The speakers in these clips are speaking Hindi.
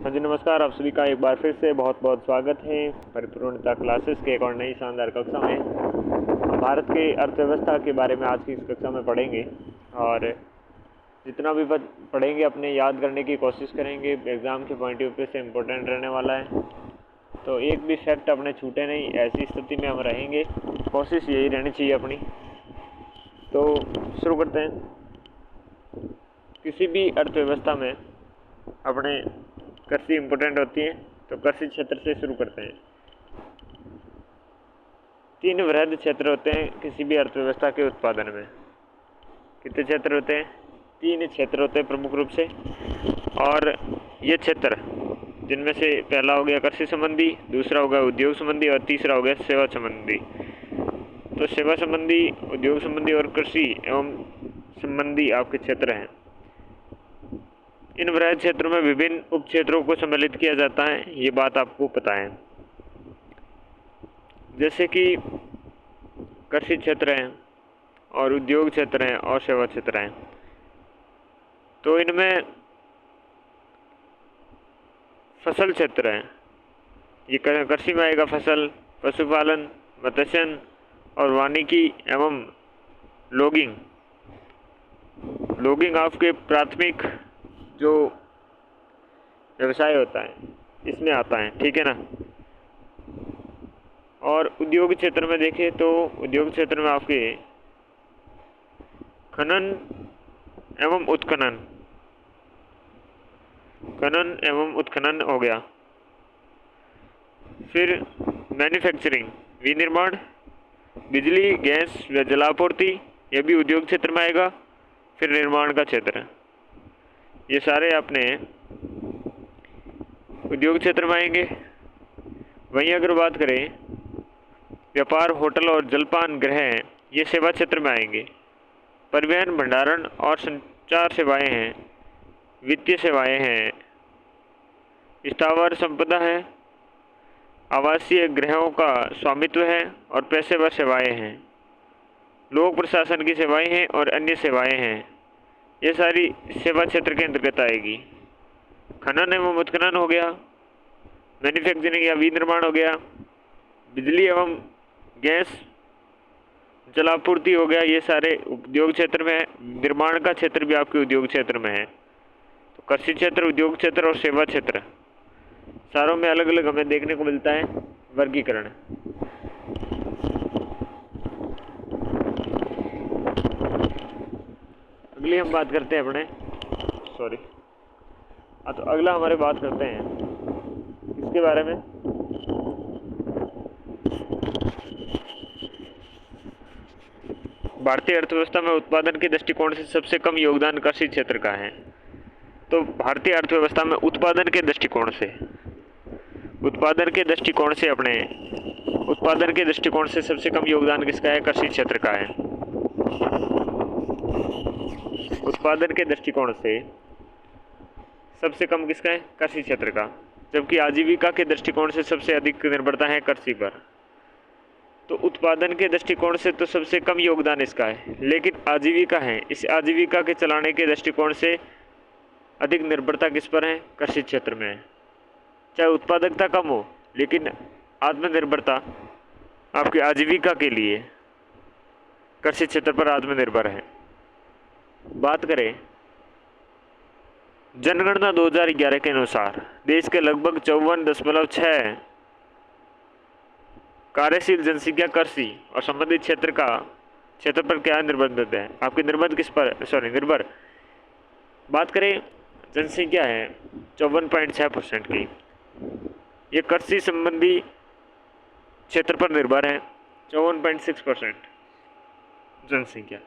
हाँ जी, नमस्कार। आप सभी का एक बार फिर से बहुत बहुत स्वागत है परिपूर्णता क्लासेस के एक और नई शानदार कक्षा में। हम भारत के अर्थव्यवस्था के बारे में आज की इस कक्षा में पढ़ेंगे और जितना भी पढ़ेंगे अपने याद करने की कोशिश करेंगे। एग्ज़ाम के पॉइंट ऑफ व्यू से इम्पोर्टेंट रहने वाला है, तो एक भी फैक्ट अपने छूटे नहीं, ऐसी स्थिति में हम रहेंगे। कोशिश यही रहनी चाहिए अपनी। तो शुरू करते हैं। किसी भी अर्थव्यवस्था में अपने कृषि इम्पोर्टेंट होती है, तो कृषि क्षेत्र से शुरू करते हैं। 3 वृहद क्षेत्र होते हैं किसी भी अर्थव्यवस्था के उत्पादन में। कितने क्षेत्र होते हैं? 3 क्षेत्र होते हैं प्रमुख रूप से। और ये क्षेत्र जिनमें से पहला हो गया कृषि संबंधी, दूसरा हो गया उद्योग संबंधी और तीसरा हो गया सेवा संबंधी। तो सेवा संबंधी, उद्योग संबंधी और कृषि एवं संबंधी आपके क्षेत्र हैं। इन वृहद क्षेत्रों में विभिन्न उप क्षेत्रों को सम्मिलित किया जाता है, ये बात आपको पता है। जैसे कि कृषि क्षेत्र हैं और उद्योग क्षेत्र हैं और सेवा क्षेत्र हैं। तो इनमें फसल क्षेत्र है, ये कृषि में आएगा फसल, पशुपालन, मत्स्यन और वानिकी एवं लॉगिंग। लॉगिंग आपके प्राथमिक जो व्यवसाय होता है इसमें आता है, ठीक है ना। और उद्योग क्षेत्र में देखें तो उद्योग क्षेत्र में आपके खनन एवं उत्खनन, खनन एवं उत्खनन हो गया। फिर मैन्युफैक्चरिंग, विनिर्माण, बिजली, गैस व जलापूर्ति, यह भी उद्योग क्षेत्र में आएगा। फिर निर्माण का क्षेत्र, ये सारे अपने उद्योग क्षेत्र में आएंगे। वहीं अगर बात करें व्यापार, होटल और जलपान गृह, ये सेवा क्षेत्र में आएंगे। परिवहन, भंडारण और संचार सेवाएं हैं। वित्तीय सेवाएं हैं। स्थावर संपदा है। आवासीय गृहों का स्वामित्व है और पेशेवर सेवाएं हैं। लोक प्रशासन की सेवाएं हैं और अन्य सेवाएं हैं। ये सारी सेवा क्षेत्र के अंतर्गत आएगी। खनन एवं उत्खनन हो गया, मैन्युफैक्चरिंग या विनिर्माण हो गया, बिजली एवं गैस जलापूर्ति हो गया, ये सारे उद्योग क्षेत्र में है। निर्माण का क्षेत्र भी आपके उद्योग क्षेत्र में है। तो कृषि क्षेत्र, उद्योग क्षेत्र और सेवा क्षेत्र, सारों में अलग अलग हमें देखने को मिलता है वर्गीकरण। अगली हम बात करते हैं तो अगला हमारे बात करते हैं इसके बारे में। भारतीय अर्थव्यवस्था में उत्पादन के दृष्टिकोण से सबसे कम योगदान कृषि क्षेत्र का है। तो भारतीय अर्थव्यवस्था में उत्पादन के दृष्टिकोण से सबसे कम योगदान किसका है? कृषि क्षेत्र का है। उत्पादन के दृष्टिकोण से सबसे कम किसका है? कृषि क्षेत्र का। जबकि आजीविका के दृष्टिकोण से सबसे अधिक निर्भरता है कृषि पर। तो उत्पादन के दृष्टिकोण से तो सबसे कम योगदान इसका है, लेकिन आजीविका है, इस आजीविका के चलाने के दृष्टिकोण से अधिक निर्भरता किस पर है? कृषि क्षेत्र में है। चाहे उत्पादकता कम हो, लेकिन आत्मनिर्भरता आपकी आजीविका के लिए कृषि क्षेत्र पर आत्मनिर्भर है। बात करें जनगणना 2011 के अनुसार देश के लगभग 54.6 कार्यशील जनसंख्या कृषि और संबंधित क्षेत्र पर क्या निर्भर है? आपकी निर्भर बात करें जनसंख्या है 54.6% की, ये कृषि संबंधी क्षेत्र पर निर्भर है। 54.6% जनसंख्या,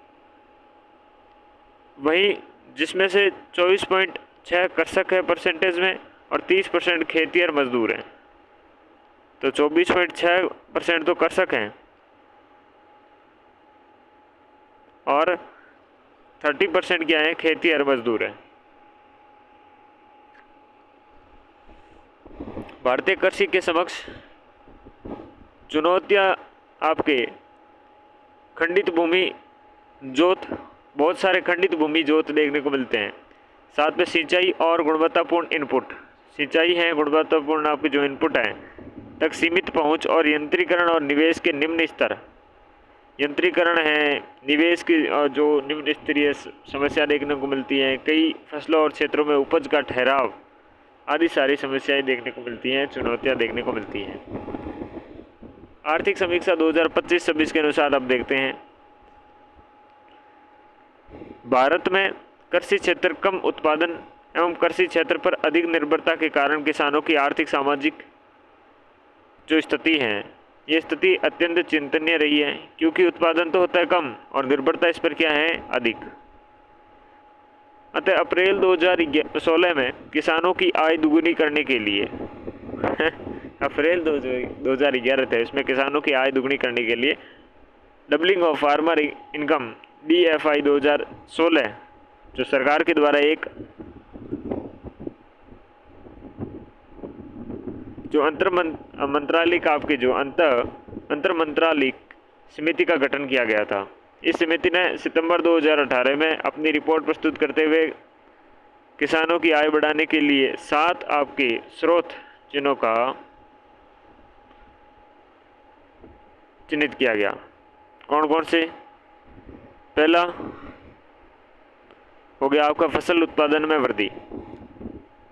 वहीं जिसमें से 24.6 कृषक है परसेंटेज में और 30% खेती और मजदूर हैं। तो 24.6% तो कृषक हैं और 30% क्या है? खेती और मजदूर है। भारतीय कृषि के समक्ष चुनौतियां आपके खंडित भूमि जोत, बहुत सारे खंडित भूमि जोत देखने को मिलते हैं। साथ में सिंचाई और गुणवत्तापूर्ण इनपुट, सिंचाई है, गुणवत्तापूर्ण आपके जो इनपुट है तक सीमित पहुंच, और यंत्रीकरण और निवेश के निम्न स्तर। यंत्रीकरण है, निवेश की जो निम्न स्तरीय समस्या देखने को मिलती है, कई फसलों और क्षेत्रों में उपज का ठहराव आदि सारी समस्याएं देखने को मिलती हैं, चुनौतियां देखने को मिलती हैं। आर्थिक समीक्षा 2025-26 के अनुसार अब देखते हैं, भारत में कृषि क्षेत्र कम उत्पादन एवं कृषि क्षेत्र पर अधिक निर्भरता के कारण किसानों की आर्थिक सामाजिक जो स्थिति है, ये स्थिति अत्यंत चिंतनीय रही है, क्योंकि उत्पादन तो होता है कम और निर्भरता इस पर क्या है, अधिक। अतः अप्रैल 2016 में किसानों की आय दुगुनी करने के लिए अप्रैल 2011 थे, इसमें किसानों की आय दुगुनी करने के लिए doubling of farmer income DFI 2016 जो सरकार के द्वारा एक जो अंतर मंत्रालय का आपके जो अंतर मंत्रालय समिति का गठन किया गया था। इस समिति ने सितंबर 2018 में अपनी रिपोर्ट प्रस्तुत करते हुए किसानों की आय बढ़ाने के लिए 7 आपके स्रोत जिन्हों का चिन्हित किया गया। कौन कौन से? पहला हो गया आपका फसल उत्पादन में वृद्धि,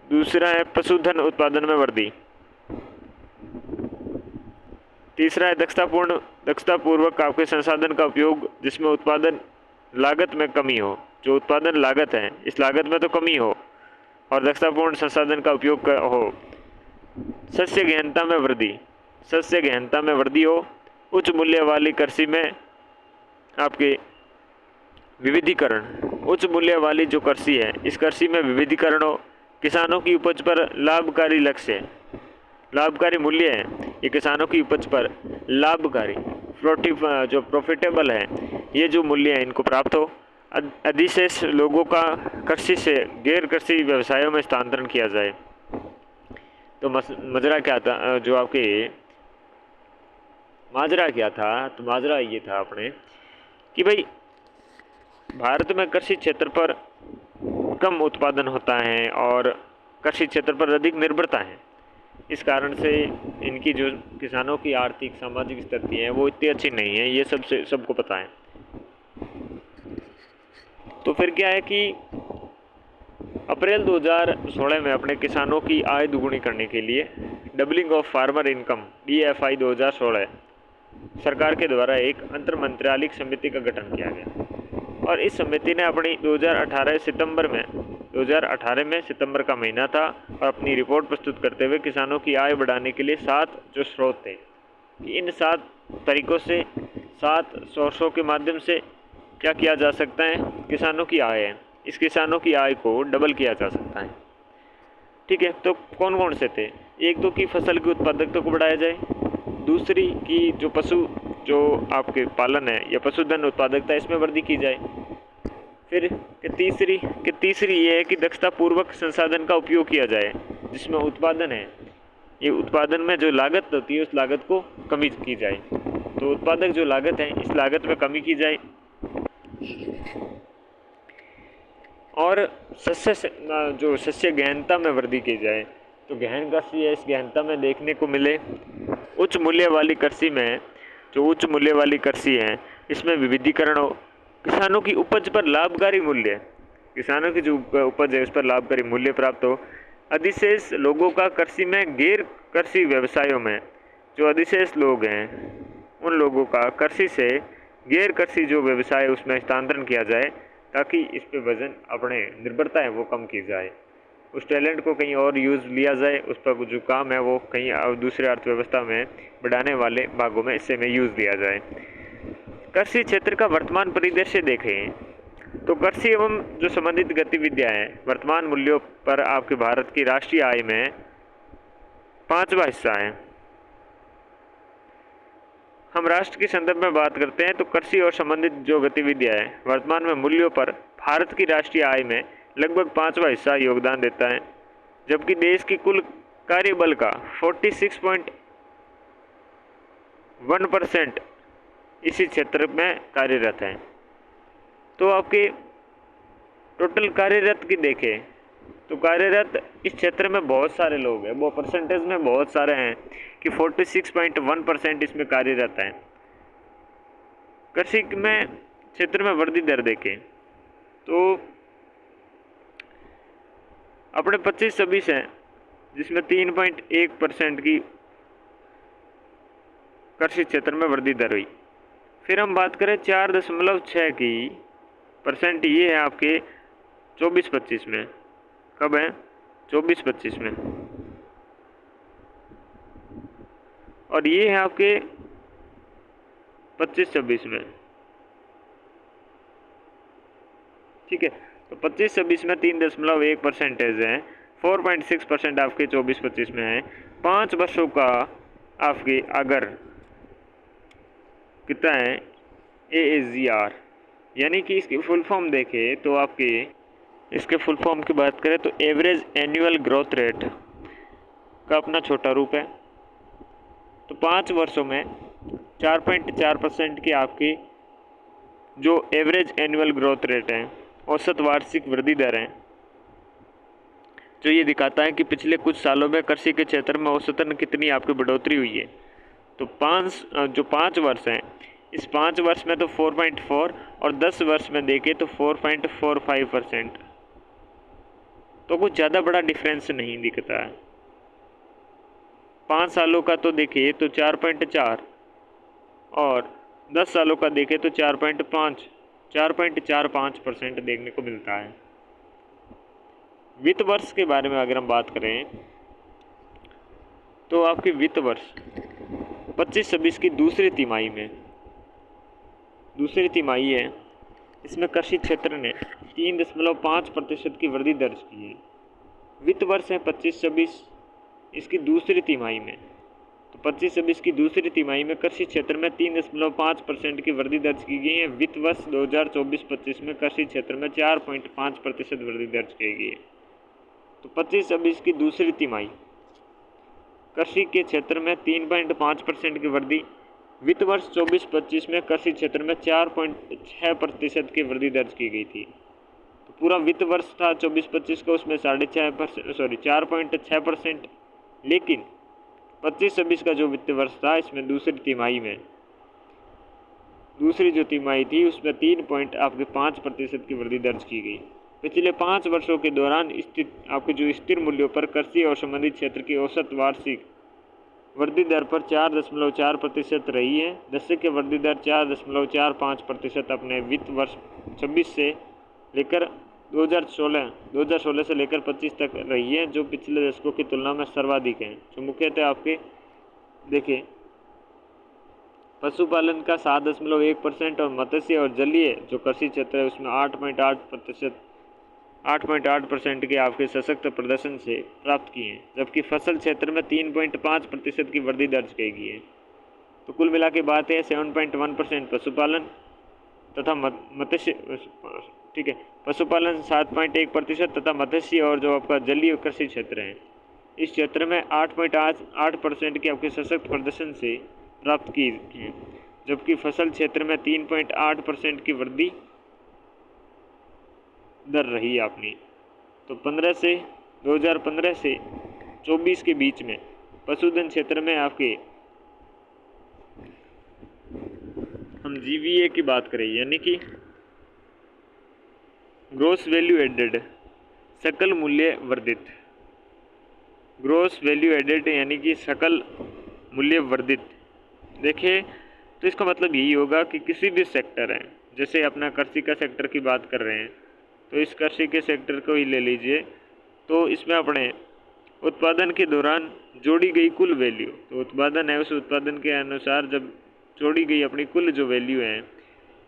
दूसरा है पशुधन उत्पादन में वृद्धि, तीसरा है दक्षतापूर्वक आपके संसाधन का उपयोग जिसमें उत्पादन लागत में कमी हो, जो उत्पादन लागत है इस लागत में तो कमी हो और दक्षतापूर्ण संसाधन का उपयोग हो। सस्य गहनता में वृद्धि हो। उच्च मूल्य वाली कृषि में आपके विविधीकरण, उच्च मूल्य वाली जो कृषि है इस कृषि में विविधीकरण हो। किसानों की उपज पर लाभकारी लक्ष्य, लाभकारी मूल्य है, ये किसानों की उपज पर लाभकारी जो प्रॉफिटेबल है ये जो मूल्य है इनको प्राप्त हो। अधिशेष लोगों का कृषि से गैर कृषि व्यवसायों में स्थानांतरण किया जाए। तो माजरा क्या था, जो आपके माजरा क्या था, तो माजरा ये था अपने कि भाई भारत में कृषि क्षेत्र पर कम उत्पादन होता है और कृषि क्षेत्र पर अधिक निर्भरता है। इस कारण से इनकी जो किसानों की आर्थिक सामाजिक स्थिति है वो इतनी अच्छी नहीं है, ये सबको पता है। तो फिर क्या है कि अप्रैल 2016 में अपने किसानों की आय दुगुनी करने के लिए doubling of farmer income DFI 2016 सरकार के द्वारा एक अंतर मंत्रालय समिति का गठन किया गया और इस समिति ने अपनी 2018 सितंबर का महीना था और अपनी रिपोर्ट प्रस्तुत करते हुए किसानों की आय बढ़ाने के लिए 7 जो स्रोत थे, इन 7 तरीकों से 7 सोर्सों के माध्यम से क्या किया जा सकता है, किसानों की आय है, इस किसानों की आय को डबल किया जा सकता है। ठीक है, तो कौन कौन से थे? एक तो कि फसल की उत्पादकता को बढ़ाया जाए, दूसरी कि जो आपके पालन है या पशुधन उत्पादकता इसमें वृद्धि की जाए, फिर तीसरी ये है कि दक्षतापूर्वक संसाधन का उपयोग किया जाए जिसमें उत्पादन है, ये उत्पादन में जो लागत होती है उस लागत को कमी की जाए, तो उत्पादक जो लागत है इस लागत में कमी की जाए। और सस्य गहनता में वृद्धि की जाए, तो गहन कृषि है, इस गहनता में देखने को मिले। उच्च मूल्य वाली कृषि में जो उच्च मूल्य वाली कृषि है इसमें विविधीकरण हो। किसानों की उपज पर लाभकारी मूल्य, किसानों की जो उपज है उस पर लाभकारी मूल्य प्राप्त हो। अधिशेष लोगों का कृषि में गैर कृषि व्यवसायों में, जो अधिशेष लोग हैं उन लोगों का कृषि से गैर कृषि जो व्यवसाय उसमें स्थानांतरण किया जाए ताकि इस पे वजन अपने निर्भरता है वो कम की जाए, उस टैलेंट को कहीं और यूज़ लिया जाए, उस पर जो काम है वो कहीं दूसरे अर्थव्यवस्था में बढ़ाने वाले भागों में इससे में यूज़ लिया जाए। कृषि क्षेत्र का वर्तमान परिदृश्य देखें तो कृषि एवं जो संबंधित गतिविधियां हैं वर्तमान मूल्यों पर आपके भारत की राष्ट्रीय आय में 5वां हिस्सा है। हम राष्ट्र के संदर्भ में बात करते हैं तो कृषि और संबंधित जो गतिविधियां हैं वर्तमान में मूल्यों पर भारत की राष्ट्रीय आय में लगभग 5वां हिस्सा योगदान देता है, जबकि देश की कुल कार्यबल का 46.1% इसी क्षेत्र में कार्यरत हैं। तो आपके टोटल कार्यरत की देखें तो कार्यरत इस क्षेत्र में बहुत सारे लोग हैं, वो परसेंटेज में बहुत सारे हैं कि 46.1% इसमें कार्यरत हैं। कृषि में क्षेत्र में वृद्धि दर देखें तो अपने 25-26 हैं, जिसमें 3.1% की कृषि क्षेत्र में वृद्धि दर हुई। फिर हम बात करें 4.6 की %, ये है आपके 24-25 में। कब है? 24-25 में। और ये है आपके 25-26 में। ठीक है, तो 25-26 में 3.1% है, 4.6% आपके 24-25 में है। 5 वर्षों का आपके अगर कितना है AAGR, यानी कि इसकी फुल फॉर्म देखें तो आपके इसके फुल फॉर्म की बात करें तो एवरेज एनुअल ग्रोथ रेट का अपना छोटा रूप है। तो 5 वर्षों में 4.4% की आपकी जो एवरेज एनुअल ग्रोथ रेट है, औसत वार्षिक वृद्धि दर है, जो ये दिखाता है कि पिछले कुछ सालों में कृषि के क्षेत्र में औसतन कितनी आपकी बढ़ोतरी हुई है। तो 5 वर्ष हैं, इस 5 वर्ष में तो 4.4 और 10 वर्ष में देखें तो 4.45%। तो कुछ ज़्यादा बड़ा डिफरेंस नहीं दिखता है। 5 सालों का तो देखिए तो 4.4 और 10 सालों का देखें तो 4.45% देखने को मिलता है। वित्त वर्ष के बारे में अगर हम बात करें तो आपके वित्त वर्ष 25-26 की दूसरी तिमाही है, इसमें कृषि क्षेत्र ने 3.5% की वृद्धि दर्ज की है। वित्त वर्ष है 25-26, इसकी दूसरी तिमाही में, तो 25-26 की दूसरी तिमाही में कृषि क्षेत्र में 3.5% की वृद्धि दर्ज की गई है। वित्त वर्ष 2024-25 में कृषि क्षेत्र में 4.5% वृद्धि दर्ज की गई है। तो 25-26 की दूसरी तिमाही कृषि के क्षेत्र में 3.5% की वृद्धि, वित्त वर्ष 24-25 में कृषि क्षेत्र में 4.6% की वृद्धि दर्ज की गई थी। तो पूरा वित्त वर्ष था 24-25 का, उसमें 4.6%, लेकिन 25-26 का जो वित्त वर्ष था इसमें दूसरी जो तिमाही थी उसमें 3.5% की वृद्धि दर्ज की गई। पिछले 5 वर्षों के दौरान आपके जो स्थिर मूल्यों पर कृषि और संबंधित क्षेत्र की औसत वार्षिक वृद्धि दर पर 4.4% रही है। दशक की वृद्धि दर 4.45% अपने वित्त वर्ष 26 से लेकर 2016 से लेकर 25 तक रही है, जो पिछले दशकों की तुलना में सर्वाधिक है। जो मुख्यतः आपके देखिए पशुपालन का 7.1% और मत्स्य और जलीय जो कृषि क्षेत्र है उसमें 8.8% के आपके सशक्त प्रदर्शन से प्राप्त किए हैं, जबकि फसल क्षेत्र में 3.5% की वृद्धि दर्ज की गई है। तो कुल मिला के बात है 7.1% पशुपालन तथा मत्स्य, ठीक है, पशुपालन 7.1% तथा मत्स्य और जो आपका जलीय कृषि क्षेत्र है इस क्षेत्र में 8.8% के आपके सशक्त प्रदर्शन से प्राप्त की है, जबकि फसल क्षेत्र में 3.8% की वृद्धि दर रही आपने। तो 2015 से 24 के बीच में पशुधन क्षेत्र में आपके हम GVA की बात करें, यानी कि ग्रोस वैल्यू एडेड, सकल मूल्य वर्धित, ग्रोस वैल्यू एडेड यानी कि सकल मूल्य वर्धित देखें तो इसका मतलब यही होगा कि किसी भी सेक्टर है, जैसे अपना कृषि का सेक्टर की बात कर रहे हैं तो इस कृषि के सेक्टर को ही ले लीजिए, तो इसमें अपने उत्पादन के दौरान जोड़ी गई कुल वैल्यू, तो उत्पादन है उस उत्पादन के अनुसार जब जोड़ी गई अपनी कुल जो वैल्यू है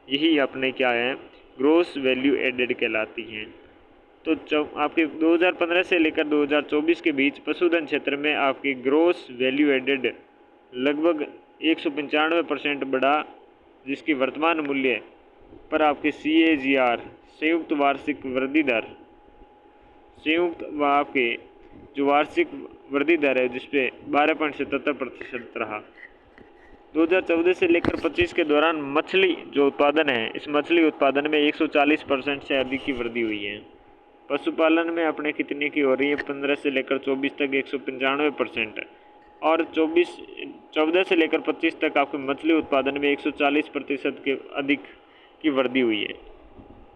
यही अपने क्या है ग्रोस वैल्यू एडेड कहलाती हैं। तो आपके 2015 से लेकर 2024 के बीच पशुधन क्षेत्र में आपकी ग्रोस वैल्यू एडेड लगभग 195% बढ़ा, जिसकी वर्तमान मूल्य पर आपके CAGR संयुक्त वार्षिक वृद्धि दर आपके जो वार्षिक वृद्धि दर है जिसपे 12.77% रहा। 2014 से लेकर 25 के दौरान मछली जो उत्पादन है इस मछली उत्पादन में 140% से अधिक की वृद्धि हुई है। पशुपालन में अपने कितने की हो रही है? 15 से लेकर 24 तक 195%, और 14 से लेकर 25 तक आपके मछली उत्पादन में 140% के अधिक की वृद्धि हुई है।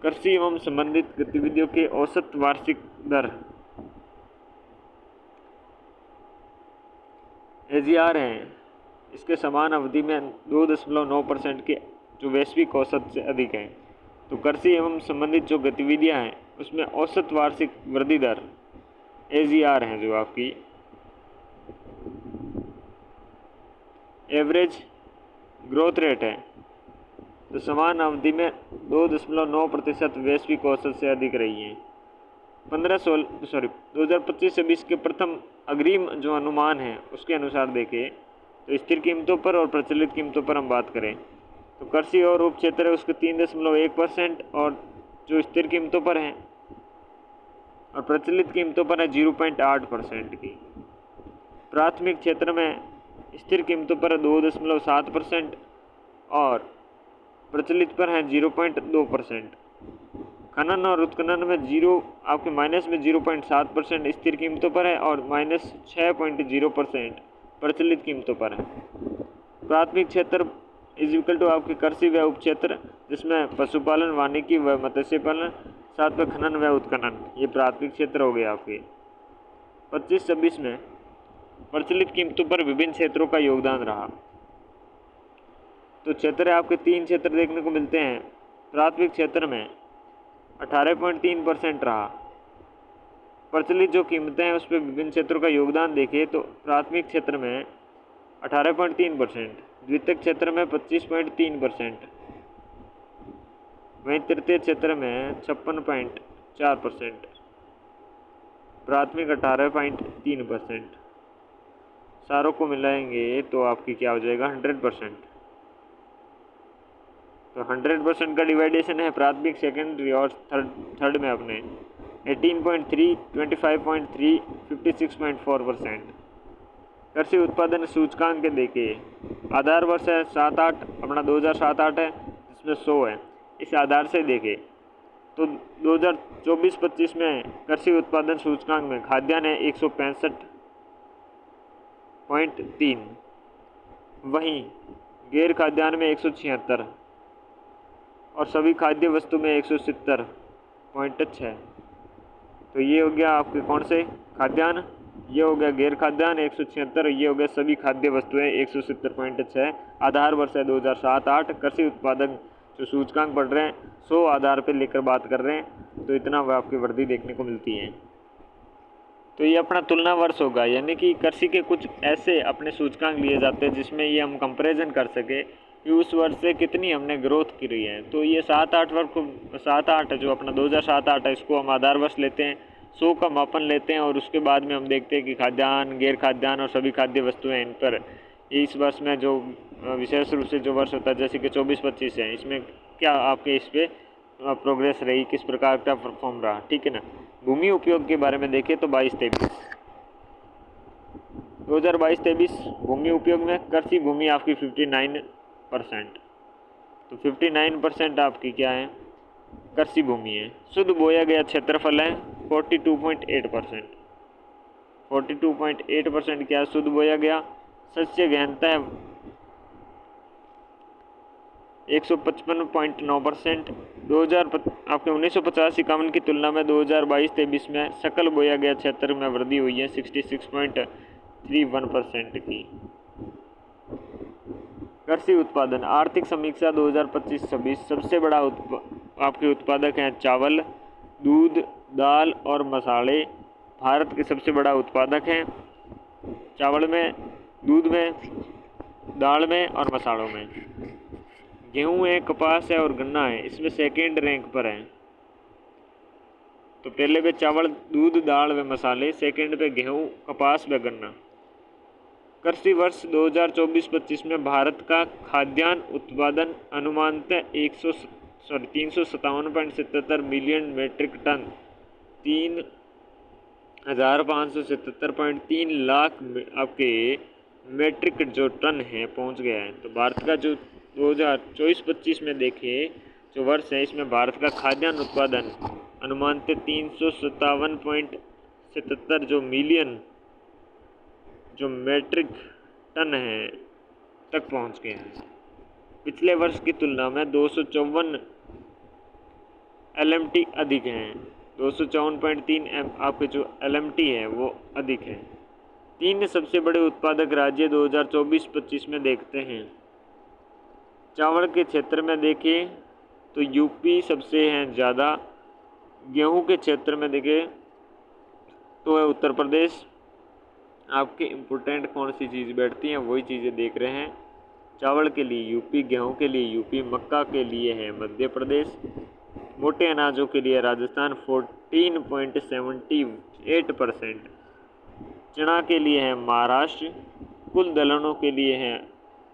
कृषि एवं संबंधित गतिविधियों के औसत वार्षिक दर AGR हैं, इसके समान अवधि में 2.9% के जो वैश्विक औसत से अधिक है। तो कृषि एवं संबंधित जो गतिविधियां हैं उसमें औसत वार्षिक वृद्धि दर AGR है, जो आपकी एवरेज ग्रोथ रेट है, तो समान अवधि में 2.9% वैश्विक औसत से अधिक रही है। 2025-26 के प्रथम अग्रिम जो अनुमान है उसके अनुसार देखें तो स्थिर कीमतों पर और प्रचलित कीमतों पर हम बात करें तो कृषि और उप क्षेत्र है उसके 3.1%, और जो स्थिर कीमतों पर है और प्रचलित कीमतों पर है 0.8% की। प्राथमिक क्षेत्र में स्थिर कीमतों पर 2.7% और प्रचलित पर है 0.2%। खनन और उत्खनन में आपके माइनस में 0.7% स्थिर कीमतों पर है और -6.0% प्रचलित कीमतों पर है। प्राथमिक क्षेत्र इज इक्वल टू आपके कृषि व उप क्षेत्र, जिसमें पशुपालन, वानिकी व मत्स्य पालन, साथ में खनन व उत्खनन, ये प्राथमिक क्षेत्र हो गए आपके। 25-26 में प्रचलित कीमतों पर विभिन्न क्षेत्रों का योगदान रहा। तो क्षेत्र आपके 3 क्षेत्र देखने को मिलते हैं। प्राथमिक क्षेत्र में 18.3% रहा। प्रचलित जो कीमतें हैं उस पर विभिन्न क्षेत्रों का योगदान देखिए तो प्राथमिक क्षेत्र में 18.3%, द्वितीयक क्षेत्र में 25.3%, वहीं तृतीय क्षेत्र में 56.4%, प्राथमिक 18.3%। सारों को मिलाएंगे तो आपकी क्या हो जाएगा? 100%। तो 100% का डिवाइडेशन है प्राथमिक, सेकेंडरी और थर्ड में अपने 18.3, 25.3, 56.4%। कृषि उत्पादन सूचकांक के देखिए, आधार वर्ष है 7-8, अपना 2007-8 है जिसमें 100 है। इस आधार से देखें तो 2024-25 में कृषि उत्पादन सूचकांक में खाद्यान्न है 165.3, वहीं गैर खाद्यान्न में 176 और सभी खाद्य वस्तु में 170.6। तो ये हो गया आपके कौन से खाद्यान्न, ये हो गया गैर खाद्यान्न 176, ये हो गया सभी खाद्य वस्तुएं 170.6। आधार वर्ष है 2007-8। कृषि उत्पादन जो सूचकांक बढ़ रहे हैं 100 आधार पे लेकर बात कर रहे हैं, तो इतना आपकी वृद्धि देखने को मिलती है। तो ये अपना तुलना वर्ष होगा, यानी कि कृषि के कुछ ऐसे अपने सूचकांक लिए जाते हैं जिसमें ये हम कंपैरिजन कर सके कि उस वर्ष से कितनी हमने ग्रोथ की रही है। तो ये 7-8 वर्ष को 7-8 जो अपना 2007-8 है इसको हम आधार वर्ष लेते हैं, 100 का मापन लेते हैं और उसके बाद में हम देखते हैं कि खाद्यान्न, गैर खाद्यान्न और सभी खाद्य वस्तुएं इन पर इस वर्ष में जो विशेष रूप से जो वर्ष होता है जैसे कि 24-25 है, इसमें क्या आपके इस पर प्रोग्रेस रही, किस प्रकार का परफॉर्म रहा, ठीक है ना। भूमि उपयोग के बारे में देखें तो 2022-23 भूमि उपयोग में कृषि भूमि आपकी 59%, तो 59% आपकी क्या है? कृषि भूमि है। शुद्ध बोया गया क्षेत्रफल है 42.8%, 42.8% क्या शुद्ध बोया गया। शस्य गहनता है 155.9%। 2000 आपके 1950-51 की तुलना में 2022-23 में सकल बोया गया क्षेत्र में वृद्धि हुई है 66.31% की। कृषि उत्पादन आर्थिक समीक्षा 2025-26 सबसे बड़ा आपके उत्पादक हैं चावल, दूध, दाल और मसाले। भारत के सबसे बड़ा उत्पादक हैं चावल में, दूध में, दाल में और मसालों में। गेहूं है, कपास है और गन्ना है, इसमें सेकेंड रैंक पर है। तो पहले पे चावल, दूध, दाल व मसाले, सेकेंड पे गेहूं, कपास व गन्ना। कृषि वर्ष 2024-25 में भारत का खाद्यान्न उत्पादन अनुमानतः 357.77 मिलियन मीट्रिक टन 3,577.3 लाख आपके मीट्रिक जो टन है पहुंच गया है। तो भारत का जो 2024-25 में देखिए जो वर्ष है इसमें भारत का खाद्यान्न उत्पादन अनुमानित 357.77 जो मिलियन जो मैट्रिक टन है तक पहुंच गया है। पिछले वर्ष की तुलना में 254 LMT अधिक हैं। 254.3 आपके जो LMT है वो अधिक है। तीन सबसे बड़े उत्पादक राज्य 2024-25 में देखते हैं। चावल के क्षेत्र में देखें तो यूपी सबसे हैं ज़्यादा। गेहूं के क्षेत्र में देखें तो है उत्तर प्रदेश। आपके इम्पोर्टेंट कौन सी चीज़ बैठती हैं वही चीज़ें देख रहे हैं। चावल के लिए यूपी, गेहूं के लिए यूपी, मक्का के लिए है मध्य प्रदेश, मोटे अनाजों के लिए राजस्थान 14.78%, चना के लिए है महाराष्ट्र, कुल दलहनों के लिए है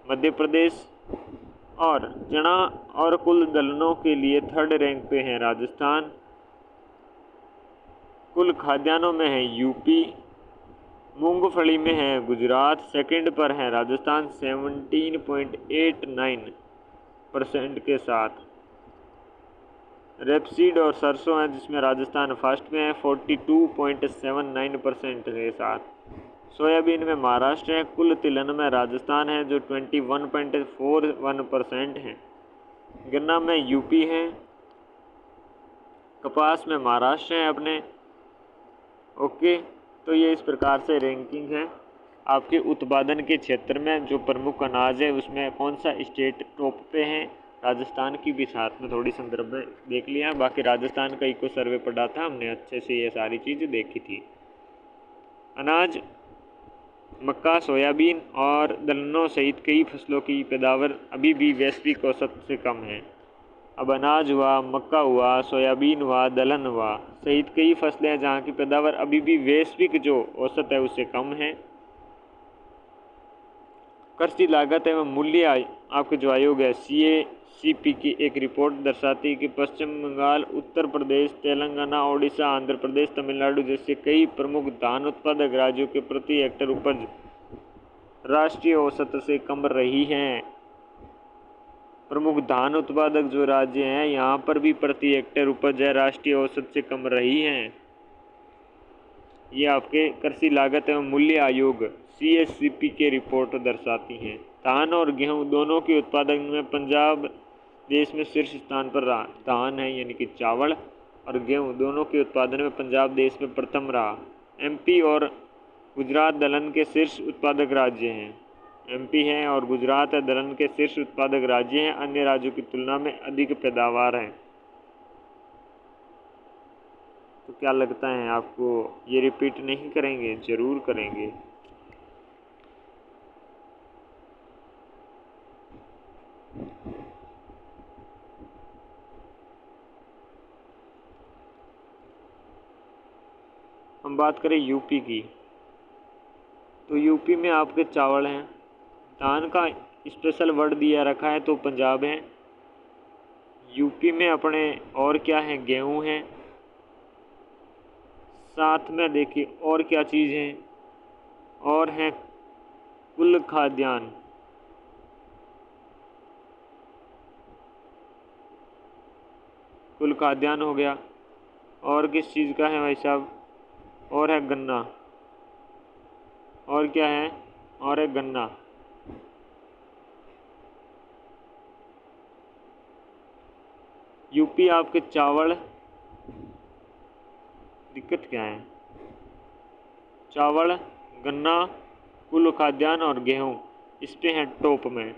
मध्य प्रदेश और चना और कुल दलहनों के लिए थर्ड रैंक पे है राजस्थान। कुल खाद्यान्नों में है यूपी, मूंगफली में है गुजरात, सेकंड पर है राजस्थान 17.89% के साथ। रेपसीड और सरसों है जिसमें राजस्थान फर्स्ट में है 42.79% के साथ। सोयाबीन में महाराष्ट्र है। कुल तिलहन में राजस्थान है जो 21.41% है। गन्ना में यूपी है। कपास में महाराष्ट्र है अपने। ओके, तो ये इस प्रकार से रैंकिंग है आपके उत्पादन के क्षेत्र में। जो प्रमुख अनाज है उसमें कौन सा स्टेट टॉप पे है। राजस्थान की भी साथ में थोड़ी संदर्भ में देख लिया। बाकी राजस्थान का इको सर्वे पढ़ा था हमने, अच्छे से ये सारी चीज़ें देखी थी। अनाज मक्का, सोयाबीन और दलहनों सहित कई फसलों की पैदावार अभी भी वैश्विक औसत से कम है। अब अनाज हुआ, मक्का हुआ, सोयाबीन हुआ, दलहन हुआ सहित कई फसलें हैं जहाँ की पैदावार अभी भी वैश्विक जो औसत है उससे कम है। कृषि लागत एवं मूल्य आपके जो आयोग है CACP की एक रिपोर्ट दर्शाती है कि पश्चिम बंगाल, उत्तर प्रदेश, तेलंगाना, ओडिशा, आंध्र प्रदेश, तमिलनाडु जैसे कई प्रमुख धान उत्पादक राज्यों के प्रति हेक्टेयर उपज राष्ट्रीय औसत से कम रही हैं। प्रमुख धान उत्पादक जो राज्य हैं यहाँ पर भी प्रति हेक्टेयर उपज है राष्ट्रीय औसत से कम रही हैं। ये आपके कृषि लागत एवं मूल्य आयोग CACP के रिपोर्ट दर्शाती हैं। धान और गेहूं दोनों के उत्पादन में पंजाब देश में शीर्ष स्थान पर रहा। धान है यानी कि चावल और गेहूं दोनों के उत्पादन में पंजाब देश में प्रथम रहा। MP और गुजरात दलहन के शीर्ष उत्पादक राज्य हैं। MP है और गुजरात है दलहन के शीर्ष उत्पादक राज्य हैं। अन्य राज्यों की तुलना में अधिक पैदावार है। तो क्या लगता है आपको ये रिपीट नहीं करेंगे? जरूर करेंगे। हम बात करें यूपी की, तो यूपी में आपके चावल हैं। धान का स्पेशल वर्ड दिया रखा है तो पंजाब है। यूपी में अपने और क्या है, गेहूं है। साथ में देखिए और क्या चीज़ है, और है कुल खाद्यान्न। कुल खाद्यान्न हो गया। और किस चीज़ का है भाई साहब? और है गन्ना। और क्या है? और है गन्ना। यूपी आपके चावल, दिक्कत क्या है? चावल, गन्ना, कुल खाद्यान्न और गेहूं इस पे हैं टॉप में।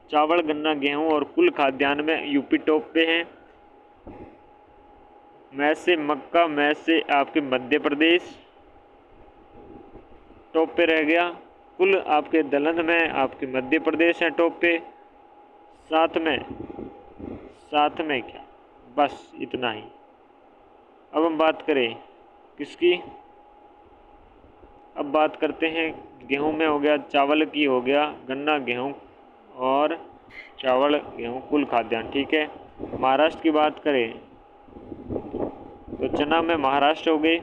चावल, गन्ना, गेहूं और कुल खाद्यान्न में यूपी टॉप पे हैं। में से मक्का, में से आपके मध्य प्रदेश टॉप पे रह गया। कुल आपके दलहन में आपके मध्य प्रदेश है टॉप पे। साथ में क्या, बस इतना ही। अब हम बात करें किसकी? अब बात करते हैं गेहूं में हो गया, चावल की हो गया, गन्ना, गेहूं और चावल, गेहूं, कुल खाद्यान्न, ठीक है। महाराष्ट्र की बात करें तो चना में महाराष्ट्र हो गए।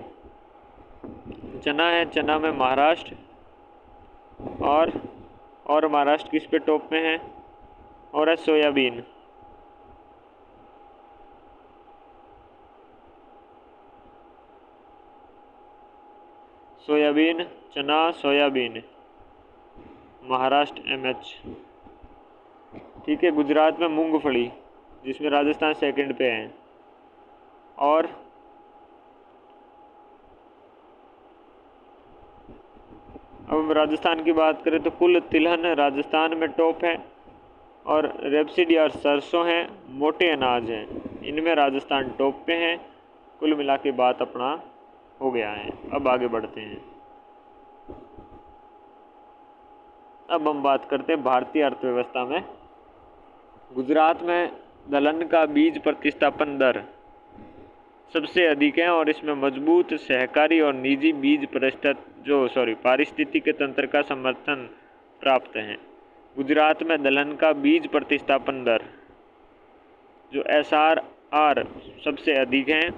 चना है, चना में महाराष्ट्र और महाराष्ट्र किस पे टॉप में है? और है सोयाबीन। सोयाबीन, चना, सोयाबीन, महाराष्ट्र MH। ठीक है, गुजरात में मूंगफली, जिसमें राजस्थान सेकंड पे है। और अब हम राजस्थान की बात करें तो कुल तिलहन राजस्थान में टॉप है, और रेपसीडी और सरसों हैं, मोटे अनाज हैं, इनमें राजस्थान टॉप पे है। कुल मिला के बात अपना हो गया है। अब आगे बढ़ते हैं। अब हम बात करते हैं भारतीय अर्थव्यवस्था में। गुजरात में दलहन का बीज प्रतिस्थापन दर सबसे अधिक है, और इसमें मजबूत सहकारी और निजी बीज पारिस्थितिकी तंत्र का समर्थन प्राप्त है। गुजरात में दलहन का बीज प्रतिस्थापन दर जो SRR सबसे अधिक है,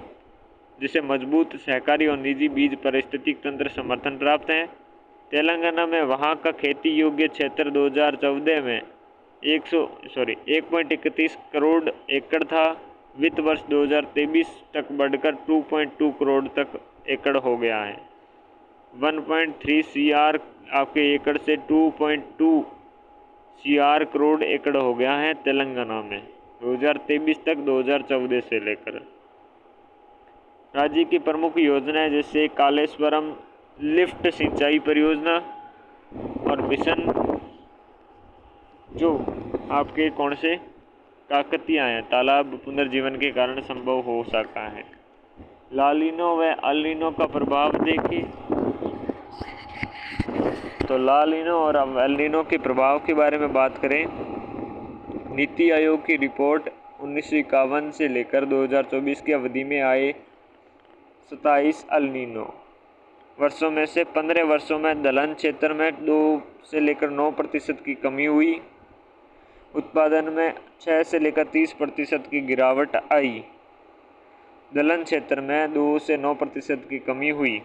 जिसे मजबूत सहकारी और निजी बीज पारिस्थितिकी तंत्र समर्थन प्राप्त है। तेलंगाना में वहाँ का खेती योग्य क्षेत्र 2014 में 1.31 करोड़ एकड़ था। वित्त वर्ष 2023 तक बढ़कर 2.2 करोड़ तक एकड़ हो गया है। 1.3 CR आपके एकड़ से 2.2 CR करोड़ एकड़ हो गया है तेलंगाना में 2023 तक, 2014 से लेकर। राज्य की प्रमुख योजनाएं जैसे कालेश्वरम लिफ्ट सिंचाई परियोजना और मिशन, जो आपके कौन से काकतिया हैं, तालाब पुनर्जीवन के कारण संभव हो सका है। लालिनो व अलिनो का प्रभाव देखिए, तो लालिनो और एलिनो के प्रभाव के बारे में बात करें। नीति आयोग की रिपोर्ट 1951 से लेकर 2024 की अवधि में आए 27 एलिनो वर्षों में से 15 वर्षों में दलहन क्षेत्र में 2 से लेकर 9% की कमी हुई। उत्पादन में 6 से लेकर 30% की गिरावट आई। दलहन क्षेत्र में 2 से 9% की कमी हुई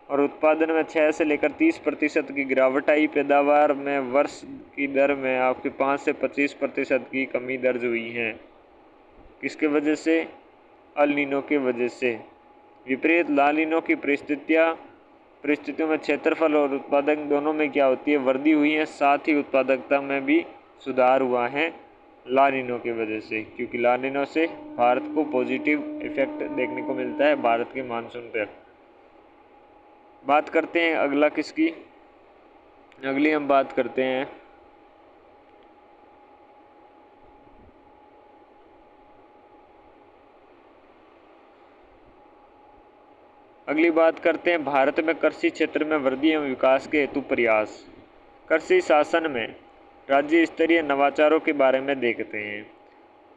और उत्पादन में 6 से लेकर 30% की गिरावट आई। पैदावार में वर्ष की दर में आपके 5 से 25% की कमी दर्ज हुई है। किसके वजह से? अल नीनो की वजह से। विपरीत लालिनो की परिस्थितियों में क्षेत्रफल और उत्पादन दोनों में क्या होती है? वृद्धि हुई है। साथ ही उत्पादकता में भी सुधार हुआ है लानिनो की वजह से, क्योंकि लानिनो से भारत को पॉजिटिव इफेक्ट देखने को मिलता है भारत के मानसून पर। बात करते हैं अगला किसकी? अगली हम बात करते हैं भारत में कृषि क्षेत्र में वृद्धि एवं विकास के हेतु प्रयास। कृषि शासन में राज्य स्तरीय नवाचारों के बारे में देखते हैं।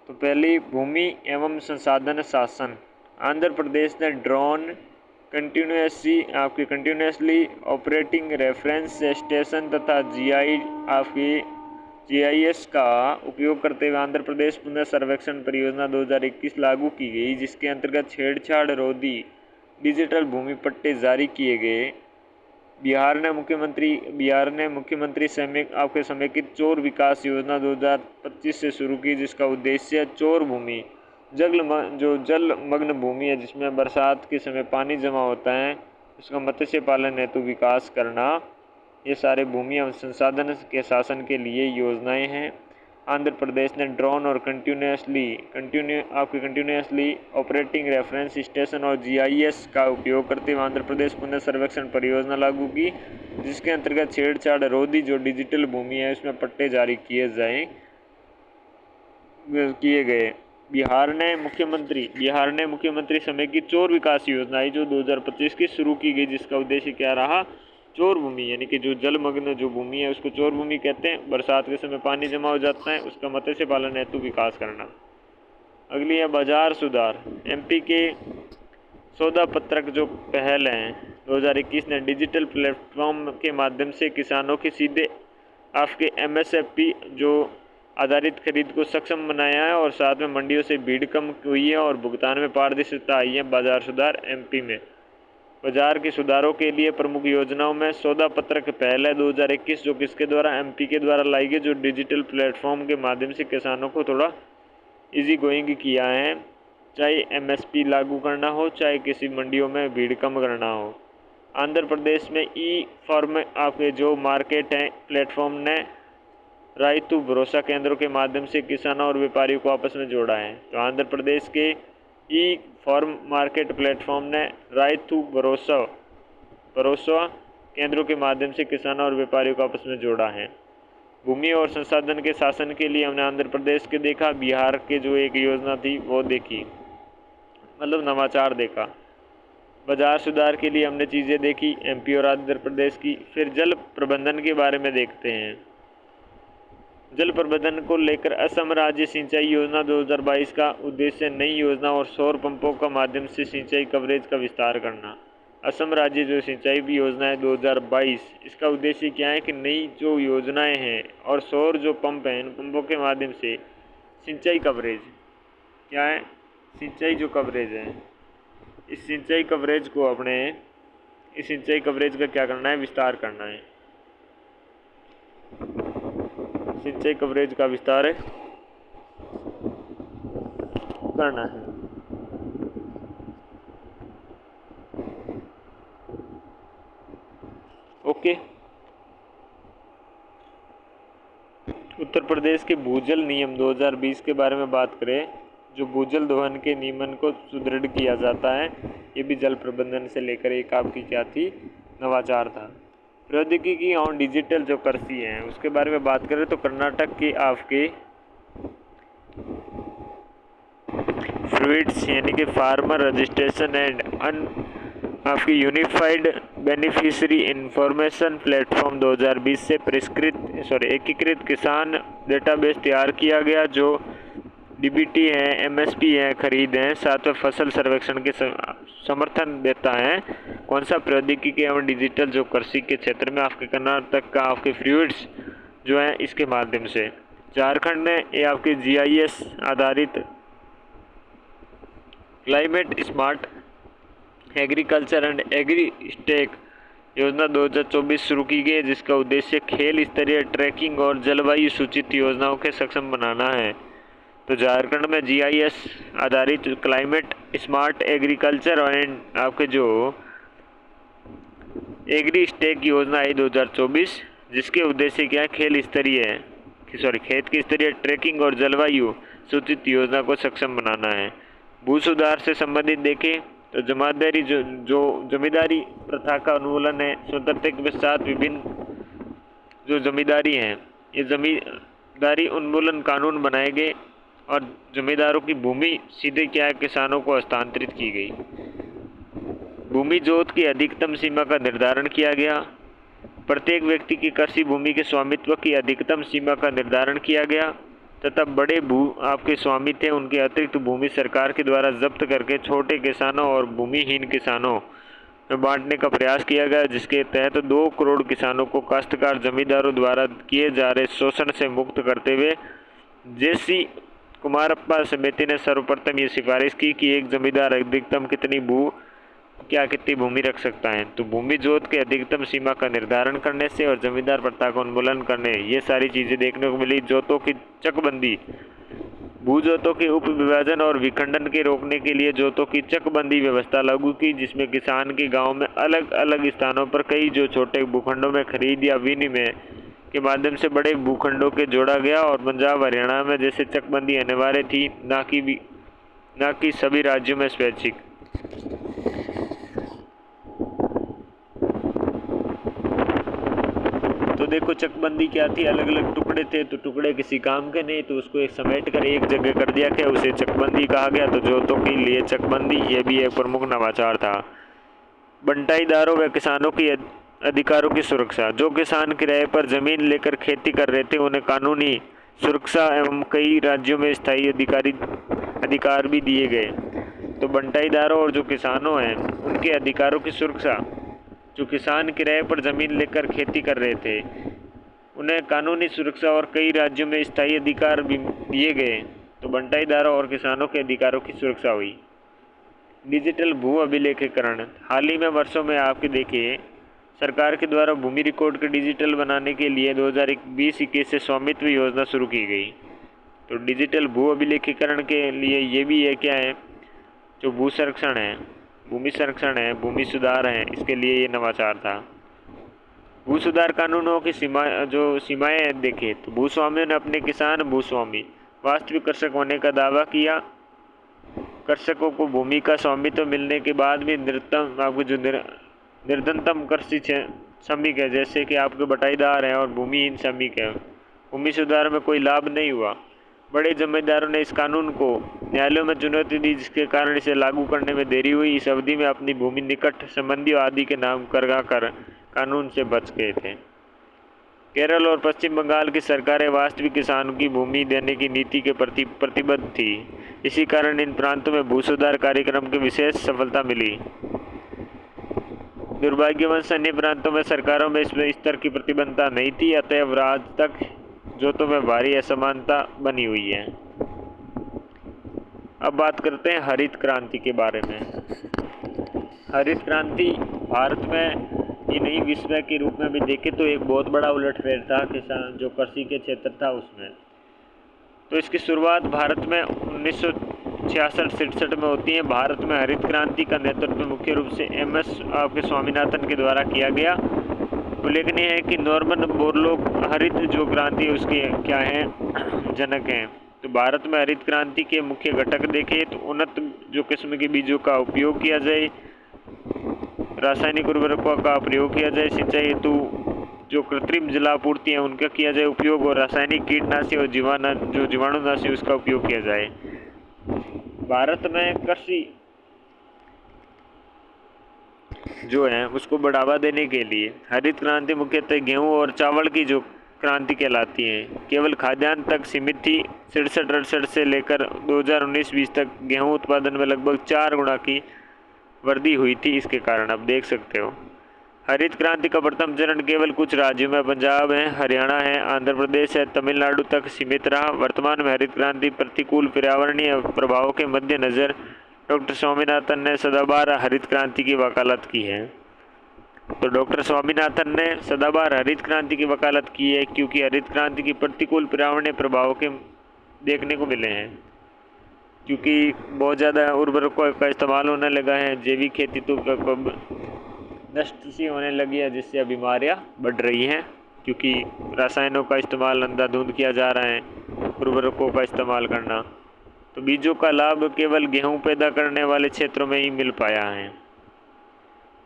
तो पहली, भूमि एवं संसाधन शासन। आंध्र प्रदेश ने drone continuously operating reference station तथा GIS का उपयोग करते हुए आंध्र प्रदेश पुनः सर्वेक्षण परियोजना 2021 लागू की गई, जिसके अंतर्गत छेड़छाड़ रोधी डिजिटल भूमि पट्टे जारी किए गए। बिहार ने मुख्यमंत्री समेकित चौर विकास योजना 2025 से शुरू की, जिसका उद्देश्य चौर भूमि जलमग्न भूमि है, जिसमें बरसात के समय पानी जमा होता है, उसका मत्स्य पालन हेतु विकास करना। ये सारे भूमि एवं संसाधन के शासन के लिए योजनाएं हैं। आंध्र प्रदेश ने ड्रोन और कंटिन्यूसली ऑपरेटिंग रेफरेंस स्टेशन और GIS का उपयोग करते हुए आंध्र प्रदेश पुनः सर्वेक्षण परियोजना लागू की, जिसके अंतर्गत छेड़छाड़ रोधी जो डिजिटल भूमि है उसमें पट्टे जारी किए गए। बिहार ने मुख्यमंत्री समेकित चौर विकास योजना जो 2025 की शुरू की गई, जिसका उद्देश्य क्या रहा? चौर भूमि यानी कि जो जलमग्न जो भूमि है उसको चौर भूमि कहते हैं। बरसात के समय पानी जमा हो जाता है, उसका मत्स्य पालन हेतु विकास करना। अगली है बाजार सुधार। MP के सौदा पत्रक जो पहल है 2021 ने डिजिटल प्लेटफॉर्म के माध्यम से किसानों की सीधे आपके MSP जो आधारित खरीद को सक्षम बनाया है, और साथ में मंडियों से भीड़ कम हुई है और भुगतान में पारदर्शिता आई है। बाजार सुधार MP में बाजार के सुधारों के लिए प्रमुख योजनाओं में सौदा पत्रक पहल है 2021, जो किसके द्वारा? MP के द्वारा लाई गई, जो डिजिटल प्लेटफॉर्म के माध्यम से किसानों को थोड़ा इजी गोइंग किया है, चाहे MSP लागू करना हो, चाहे किसी मंडियों में भीड़ कम करना हो। आंध्र प्रदेश में ई फॉर्म आपके जो मार्केट हैं प्लेटफॉर्म ने रायतु भरोसा केंद्रों के माध्यम से किसानों और व्यापारियों को आपस में जोड़ा है। तो आंध्र प्रदेश के ई फॉर्म मार्केट प्लेटफॉर्म ने रायतु भरोसा केंद्रों के माध्यम से किसानों और व्यापारियों को आपस में जोड़ा है। भूमि और संसाधन के शासन के लिए हमने आंध्र प्रदेश के देखा, बिहार के जो एक योजना थी वो देखी, मतलब नवाचार देखा। बाजार सुधार के लिए हमने चीज़ें देखी एमपी और आंध्र प्रदेश की। फिर जल प्रबंधन के बारे में देखते हैं। जल प्रबंधन को लेकर असम राज्य सिंचाई योजना 2022 का उद्देश्य नई योजना और सौर पंपों का माध्यम से सिंचाई कवरेज का विस्तार करना। असम राज्य जो सिंचाई भी योजना है 2022, इसका उद्देश्य क्या है कि नई जो योजनाएं हैं और सौर जो पंप हैं, इन पंपों के माध्यम से सिंचाई कवरेज क्या है, सिंचाई जो कवरेज है, इस सिंचाई कवरेज का क्या करना है, विस्तार करना है। सिंचाई कवरेज का विस्तार करना है। ओके। उत्तर प्रदेश के भूजल नियम 2020 के बारे में बात करें, जो भूजल दोहन के नियमन को सुदृढ़ किया जाता है, ये भी जल प्रबंधन से लेकर एक आपकी क्या थी, नवाचार था। प्रौद्योगिकी और डिजिटल जो कृषि है उसके बारे में बात करें तो कर्नाटक के आपके फ्रूट्स यानी कि फार्मर रजिस्ट्रेशन एंड आपकी यूनिफाइड बेनिफिशियरी इंफॉर्मेशन प्लेटफॉर्म 2020 से एकीकृत किसान डेटाबेस तैयार किया गया, जो डीबीटी है, एमएसपी है, खरीद है, साथ में फसल सर्वेक्षण के समर्थन देता है। कौन सा प्रौद्योगिकी एवं डिजिटल जो कृषि के क्षेत्र में आपके कर्नाटक का आपके फ्रूट्स जो है इसके माध्यम से। झारखंड में ये आपके जीआईएस आधारित climate smart agriculture and agri stack योजना 2024 शुरू की गई है, जिसका उद्देश्य खेल स्तरीय ट्रैकिंग और जलवायु सूचित योजनाओं के सक्षम बनाना है। तो झारखंड में जीआईएस आधारित क्लाइमेट स्मार्ट एग्रीकल्चर एंड आपके जो एग्री स्टेक योजना है 2024, जिसके उद्देश्य क्या है, खेत की स्तरीय ट्रैकिंग और जलवायु सूचित योजना को सक्षम बनाना है। भू सुधार से संबंधित देखें तो जमींदारी प्रथा का उन्मूलन है। स्वतंत्रता के पश्चात विभिन्न जो जमींदारी हैं, ये जमींदारी उन्मूलन कानून बनाए गए और जमींदारों की भूमि सीधे क्या है, किसानों को हस्तांतरित की गई। भूमि जोत की अधिकतम सीमा का निर्धारण किया गया। प्रत्येक व्यक्ति की कृषि भूमि के स्वामित्व की अधिकतम सीमा का निर्धारण किया गया तथा बड़े आपके स्वामी थे उनके अतिरिक्त भूमि सरकार के द्वारा जब्त करके छोटे किसानों और भूमिहीन किसानों में बांटने का प्रयास किया गया, जिसके तहत 2 करोड़ किसानों को काश्तकार जमींदारों द्वारा किए जा रहे शोषण से मुक्त करते हुए जेसी कुमारप्पा समिति ने सर्वप्रथम ये सिफारिश की कि एक जमींदार अधिकतम कितनी भूमि रख सकता है। तो भूमि जोत के अधिकतम सीमा का निर्धारण करने से और जमींदार प्रथा का उन्मूलन करने, ये सारी चीज़ें देखने को मिली। जोतों की चकबंदी, भू जोतों के उप विभाजन और विखंडन के रोकने के लिए जोतों की चकबंदी व्यवस्था लागू की, जिसमें किसान के गांव में अलग अलग स्थानों पर कई जो छोटे भूखंडों में खरीद या विनिमय के माध्यम से बड़े भूखंडों के जोड़ा गया। और पंजाब हरियाणा में जैसे चकबंदी अनिवार्य थी, न कि सभी राज्यों में स्वैच्छिक। तो देखो चकबंदी क्या थी, अलग अलग टुकड़े थे, तो टुकड़े किसी काम के नहीं, तो उसको एक समेट कर एक जगह कर दिया गया, उसे चकबंदी कहा गया। तो जोतों के लिए चकबंदी, ये भी एक प्रमुख नवाचार था। बंटाईदारों व किसानों की अधिकारों की सुरक्षा, जो किसान किराए पर जमीन लेकर खेती कर रहे थे उन्हें कानूनी सुरक्षा एवं कई राज्यों में स्थायी अधिकार भी दिए गए। तो बंटाईदारों और जो किसानों हैं उनके अधिकारों की सुरक्षा, जो किसान किराए पर ज़मीन लेकर खेती कर रहे थे उन्हें कानूनी सुरक्षा और कई राज्यों में स्थायी अधिकार भी दिए गए। तो बंटाईदारों और किसानों के अधिकारों की सुरक्षा हुई। डिजिटल भू अभिलेखीकरण, हाल ही में वर्षों में आपके देखिए सरकार के द्वारा भूमि रिकॉर्ड के डिजिटल बनाने के लिए 2020-21 से स्वामित्व योजना शुरू की गई। तो डिजिटल भू अभिलेखीकरण के लिए ये भी है क्या है, जो भू संरक्षण है, भूमि संरक्षण है, भूमि सुधार है, इसके लिए ये नवाचार था। भू सुधार कानूनों की सीमाएं देखें तो भूस्वामियों ने अपने किसान भूस्वामी वास्तविक कृषक होने का दावा किया। कृषकों को भूमि का स्वामित्व मिलने के बाद भी निर्धनतम कृषि श्रमिक है, जैसे कि आपके बटाईदार हैं और भूमिहीन श्रमिक है, भूमि सुधार में कोई लाभ नहीं हुआ। बड़े जमींदारों ने इस कानून को न्यायालयों में चुनौती दी, जिसके कारण इसे लागू करने में देरी हुई। इस अवधि में अपनी भूमि निकट संबंधियों आदि के नाम कर कानून से बच गए थे। केरल और पश्चिम बंगाल की सरकारें वास्तविक किसानों की भूमि देने की नीति के प्रति प्रतिबद्ध थी। इसी कारण इन प्रांतों में भू सुधार कार्यक्रम की विशेष सफलता मिली। दुर्भाग्यवश अन्य प्रांतों में सरकारों में इस स्तर की प्रतिबद्धता नहीं थी, अतएव आज तक जोतों में भारी असमानता बनी हुई है। अब बात करते हैं हरित क्रांति के बारे में। हरित क्रांति भारत में ही नहीं, विश्व के रूप में भी देखें तो एक बहुत बड़ा उलटफेर था किसान जो कृषि के क्षेत्र था उसमें। तो इसकी शुरुआत भारत में 1966-67 में होती है। भारत में हरित क्रांति का नेतृत्व मुख्य रूप से MS आपके स्वामीनाथन के द्वारा किया गया। उल्लेखनीय है कि नॉर्मन बोरलॉग हरित जो क्रांति है उसके क्या हैं जनक हैं। तो भारत में हरित क्रांति के मुख्य घटक देखें तो उन्नत जो किस्म के बीजों का उपयोग किया जाए, रासायनिक उर्वरकों का प्रयोग किया जाए, सिंचाई हेतु जो कृत्रिम जलापूर्ति है उनका किया जाए उपयोग, और रासायनिक कीटनाशी और जीवाणुनाशी उसका उपयोग किया जाए। भारत में कृषि जो है उसको बढ़ावा देने के लिए हरित क्रांति मुख्यतः गेहूं और चावल की जो क्रांति कहलाती है केवल खाद्यान्न तक सीमित थी। 67-68 से लेकर 2019-20 तक गेहूं उत्पादन में लगभग 4 गुना की वृद्धि हुई थी। इसके कारण आप देख सकते हो हरित क्रांति का प्रथम चरण केवल कुछ राज्यों में पंजाब है, हरियाणा है, आंध्र प्रदेश है, तमिलनाडु तक सीमित रहा। वर्तमान में हरित क्रांति प्रतिकूल पर्यावरणीय प्रभावों के मद्देनजर डॉक्टर स्वामीनाथन ने सदाबहार हरित क्रांति की वकालत की है। तो डॉक्टर स्वामीनाथन ने सदाबहार हरित क्रांति की वकालत की है क्योंकि हरित क्रांति की प्रतिकूल पर्यावरणीय प्रभावों के देखने को मिले हैं, क्योंकि बहुत ज़्यादा उर्वरकों का इस्तेमाल होने लगा है, जैविक खेती तो नष्ट सी होने लगी है, जिससे बीमारियां बढ़ रही हैं क्योंकि रसायनों का इस्तेमाल अंधाधुंध किया जा रहा है, उर्वरकों का इस्तेमाल करना। तो बीजों का लाभ केवल गेहूं पैदा करने वाले क्षेत्रों में ही मिल पाया है।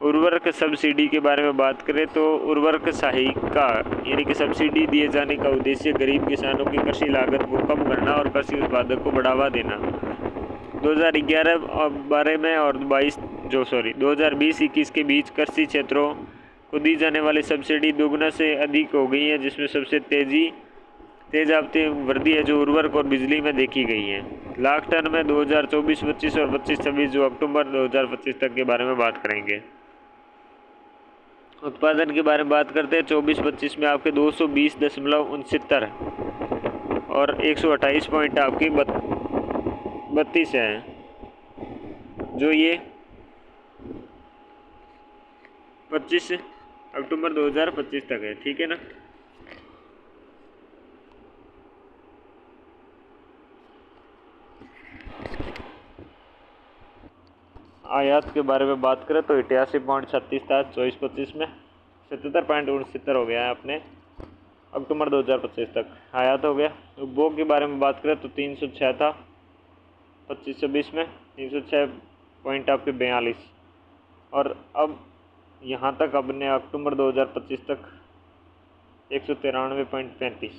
उर्वरक सब्सिडी के बारे में बात करें तो उर्वरक सहायिका यानी कि सब्सिडी दिए जाने का उद्देश्य गरीब किसानों की कृषि लागत को कम करना और कृषि उत्पादक को बढ़ावा देना। 2011-12 में और 2020-21 के बीच कृषि क्षेत्रों को दी जाने वाली सब्सिडी दोगुना से अधिक हो गई है, जिसमें सबसे तेजाबती वृद्धि है जो उर्वरक और बिजली में देखी गई है। लाख टन में 2024-25 और 25-26 जो अक्टूबर 2025 तक के बारे में बात करेंगे। उत्पादन के बारे में बात करते हैं 24-25 में आपके 220.69 और 128 पॉइंट आपकी 32 है, जो ये 25 अक्टूबर 2025 तक है। ठीक है ना। आयात के बारे में बात करें तो 88.36 था 24-25 में, 77.69 हो गया है अपने अक्टूबर 2025 तक आयात हो गया। उपभोग के बारे में बात करें तो 306 था 25-26 में, 306 पॉइंट आपके 42, और अब यहाँ तक अपने अक्टूबर 2025 तक 193.35।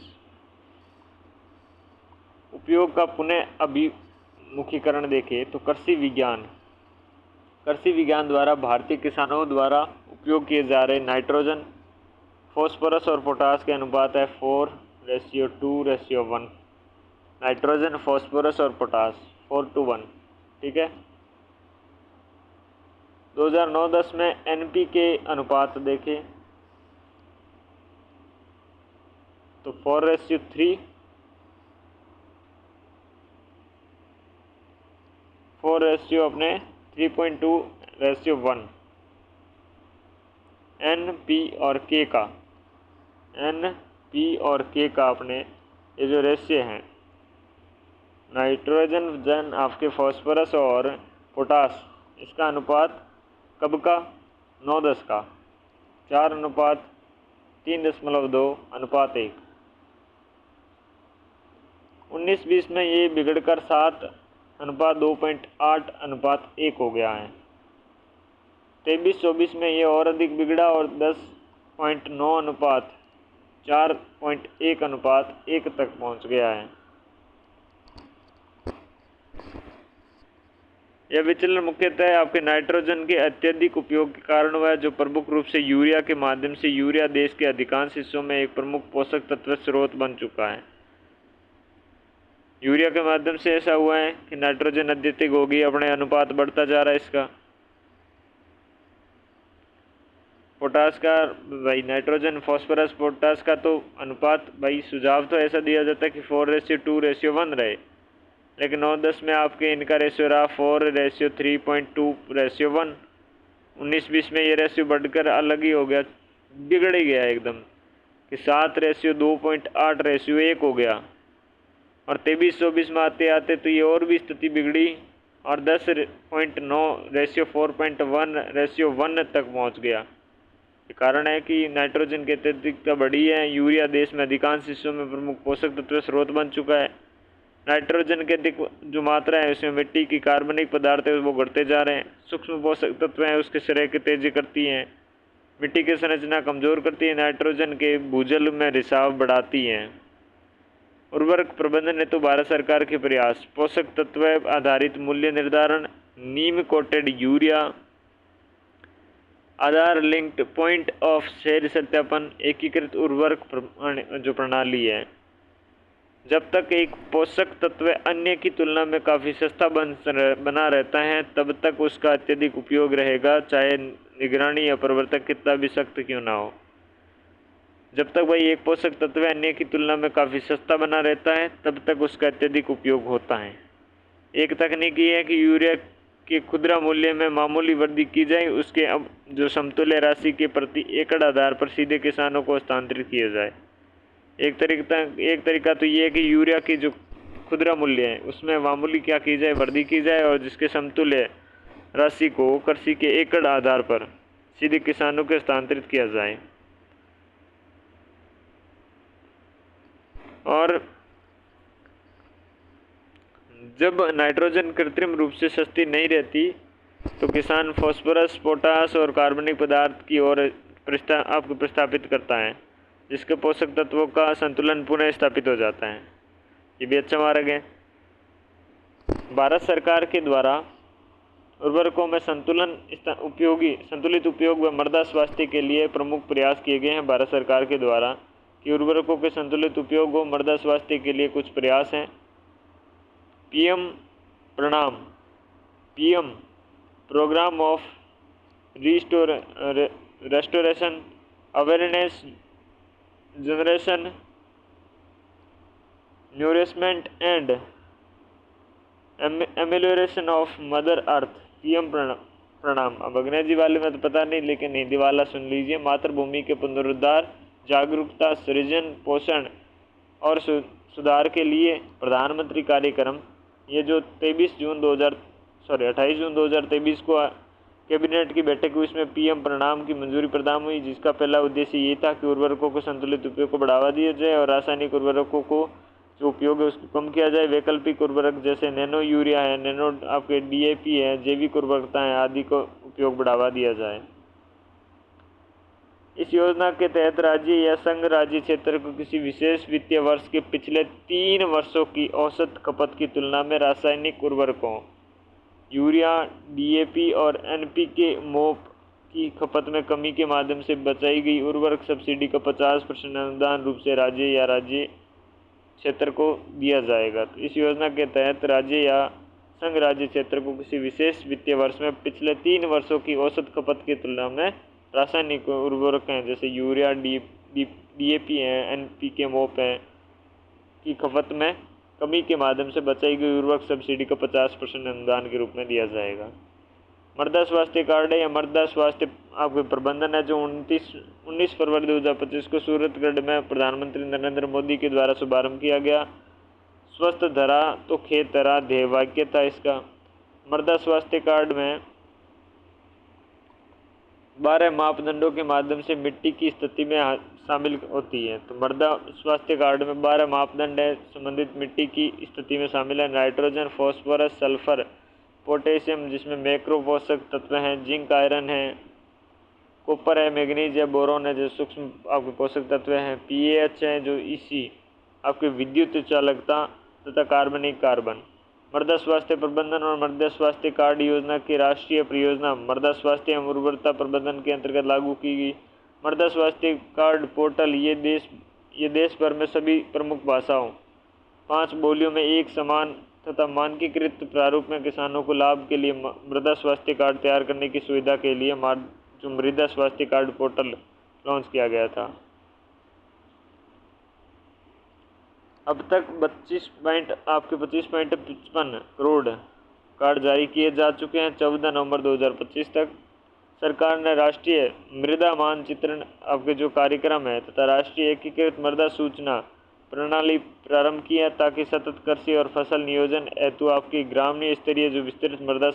उपयोग का पुनः अभिमुखीकरण देखें तो कृषि विज्ञान द्वारा भारतीय किसानों द्वारा उपयोग किए जा रहे नाइट्रोजन, फॉस्फोरस और पोटास के अनुपात है 4:2:1। नाइट्रोजन, फॉस्फोरस और पोटास 4:1। ठीक है। 2009-10 में NPK अनुपात देखें तो 4:3, 3.2:1। NP और K का अपने ये जो रेशियो हैं, नाइट्रोजन आपके फॉस्फोरस और पोटास इसका अनुपात कब का? 9:10 का। 4:3.2:1। 19-20 में ये बिगड़कर 7:2.8:1 हो गया है। 23-24 में ये और अधिक बिगड़ा और 10.9:4.1:1 तक पहुंच गया है। यह विचलन मुख्यतः आपके नाइट्रोजन के अत्यधिक उपयोग के कारण हुआ है, जो प्रमुख रूप से यूरिया के माध्यम से। यूरिया देश के अधिकांश हिस्सों में एक प्रमुख पोषक तत्व स्रोत बन चुका है। यूरिया के माध्यम से ऐसा हुआ है कि नाइट्रोजन अत्यधिक हो गई, अपने अनुपात बढ़ता जा रहा है इसका। पोटास का भाई, नाइट्रोजन फास्फोरस पोटास का तो अनुपात भाई, सुझाव तो ऐसा दिया जाता है कि 4:2:1 रहे, लेकिन 9-10 में आपके इनका रेशियो रहा 4:3.2:1। 19-20 में ये रेशियो बढ़कर अलग ही हो गया, बिगड़ ही गया एकदम कि 7:2.8:1 हो गया। और 23-24 में आते आते तो ये और भी स्थिति बिगड़ी और 10.9:4.1:1 तक पहुंच गया। ये कारण है कि नाइट्रोजन की अत्यधिकता बढ़ी है। यूरिया देश में अधिकांश हिस्सों में प्रमुख पोषक तत्व स्रोत बन चुका है। नाइट्रोजन के अधिक जो मात्रा है उसमें मिट्टी की कार्बनिक पदार्थ है वो घटते जा रहे हैं। सूक्ष्म पोषक तत्व हैं उसके श्रेय की तेजी करती हैं, मिट्टी की संरचना कमज़ोर करती है, नाइट्रोजन के भूजल में रिसाव बढ़ाती हैं। उर्वरक प्रबंधन हेतु भारत सरकार के प्रयास: पोषक तत्व आधारित मूल्य निर्धारण, नीम coated urea, Aadhaar linked point of sale सत्यापन, एकीकृत उर्वरक जो प्रणाली है। जब तक एक पोषक तत्व अन्य की तुलना में काफ़ी सस्ता बना रहता है तब तक उसका अत्यधिक उपयोग रहेगा, चाहे निगरानी या प्रवर्तक कितना भी सख्त क्यों ना हो। जब तक भाई एक पोषक तत्व अन्य की तुलना में काफ़ी सस्ता बना रहता है तब तक उसका अत्यधिक उपयोग होता है। एक तकनीक ये है कि यूरिया के खुदरा मूल्य में मामूली वृद्धि की जाए, उसके अब जो समतुल्य राशि के प्रति एकड़ आधार पर सीधे किसानों को हस्तांतरित किया जाए। एक तरीका तो ये है कि यूरिया की जो खुदरा मूल्य है उसमें मामूली क्या की जाए, वृद्धि की जाए और जिसके समतुल्य राशि को कृषि के एकड़ आधार पर सीधे किसानों को हस्तांतरित किया जाए। और जब नाइट्रोजन कृत्रिम रूप से सस्ती नहीं रहती तो किसान फास्फोरस, पोटास और कार्बनिक पदार्थ की ओर आपको प्रस्तापित करता है, जिसके पोषक तत्वों का संतुलन पुनः स्थापित हो जाता है। ये भी अच्छा मार्ग है। भारत सरकार के द्वारा उर्वरकों में संतुलित उपयोग व मृदा स्वास्थ्य के लिए प्रमुख प्रयास किए गए हैं। भारत सरकार के द्वारा कि उर्वरकों के संतुलित उपयोग व मृदा स्वास्थ्य के लिए कुछ प्रयास हैं। PM programme of restoration awareness generation nourishment and amelioration of mother earth, PM Pranam. अब अंग्रेजी वाले में तो पता नहीं, लेकिन हिंदी वाला सुन लीजिए। मातृभूमि के पुनरुद्धार, जागरूकता, सृजन, पोषण और सुधार के लिए प्रधानमंत्री कार्यक्रम। ये जो 28 जून 2023 को कैबिनेट की बैठक हुई, इसमें पीएम प्रणाम की मंजूरी प्रदान हुई, जिसका पहला उद्देश्य ये था कि उर्वरकों को संतुलित उपयोग को बढ़ावा दिया जाए और रासायनिक उर्वरकों को जो उपयोग है उसको कम किया जाए। वैकल्पिक उर्वरक जैसे नैनो यूरिया है, नैनो आपके डीएपी है, जैविक उर्वरकता है आदि को उपयोग बढ़ावा दिया जाए। इस योजना के तहत राज्य या संघ राज्य क्षेत्र को किसी विशेष वित्तीय वर्ष के पिछले 3 वर्षों की औसत खपत की तुलना में रासायनिक उर्वरकों यूरिया, डीएपी और एनपीके मोप की खपत में कमी के माध्यम से बचाई गई उर्वरक सब्सिडी का 50% अनुदान रूप से राज्य या राज्य क्षेत्र को दिया जाएगा। तो इस योजना के तहत राज्य या संघ राज्य क्षेत्र को किसी विशेष वित्तीय वर्ष में पिछले 3 वर्षों की औसत खपत की तुलना में रासायनिक उर्वरक हैं जैसे यूरिया, डीएपी हैं, एनपीके मोप हैं की खपत में कमी के माध्यम से बचाई गई उर्वरक सब्सिडी का 50% अनुदान के रूप में दिया जाएगा। मृदा स्वास्थ्य कार्ड है या मृदा स्वास्थ्य आपके प्रबंधन है, जो 19 फरवरी 2025 को सूरतगढ़ में प्रधानमंत्री नरेंद्र मोदी के द्वारा शुभारंभ किया गया। स्वस्थ धरा तो खेत धरा ध्येय वाक्य था इसका। मृदा स्वास्थ्य कार्ड में 12 मापदंडों के माध्यम से मिट्टी की स्थिति में शामिल होती है। तो मृदा स्वास्थ्य कार्ड में 12 मापदंड है, संबंधित मिट्टी की स्थिति में शामिल है। नाइट्रोजन, फॉस्फोरस, सल्फर, पोटेशियम जिसमें मैक्रो पोषक तत्व हैं, जिंक, आयरन है, कॉपर है, मैग्नीज है, बोरोन है जो सूक्ष्म आपके पोषक तत्व हैं, पीएच है जो ईसी आपकी विद्युत चालकता तथा कार्बनिक कार्बन। मृदा स्वास्थ्य प्रबंधन और मृदा स्वास्थ्य कार्ड योजना की राष्ट्रीय परियोजना मृदा स्वास्थ्य एवं उर्वरता प्रबंधन के अंतर्गत लागू की गई। मृदा स्वास्थ्य कार्ड पोर्टल ये देश भर में सभी प्रमुख भाषाओं 5 बोलियों में एक समान तथा मानकीकृत प्रारूप में किसानों को लाभ के लिए मृदा स्वास्थ्य कार्ड तैयार करने की सुविधा के लिए जो मृदा स्वास्थ्य कार्ड पोर्टल लॉन्च किया गया था। अब तक 25.55 करोड़ कार्ड जारी किए जा चुके हैं। 14 नवंबर 2025 तक सरकार ने राष्ट्रीय मृदा मानचित्रण आपके जो कार्यक्रम है तथा राष्ट्रीय एकीकृत मृदा सूचना प्रणाली प्रारंभ की है ताकि सतत कृषि और फसल नियोजन हेतु आपकी ग्रामीण स्तरीय जो विस्तृत मृदा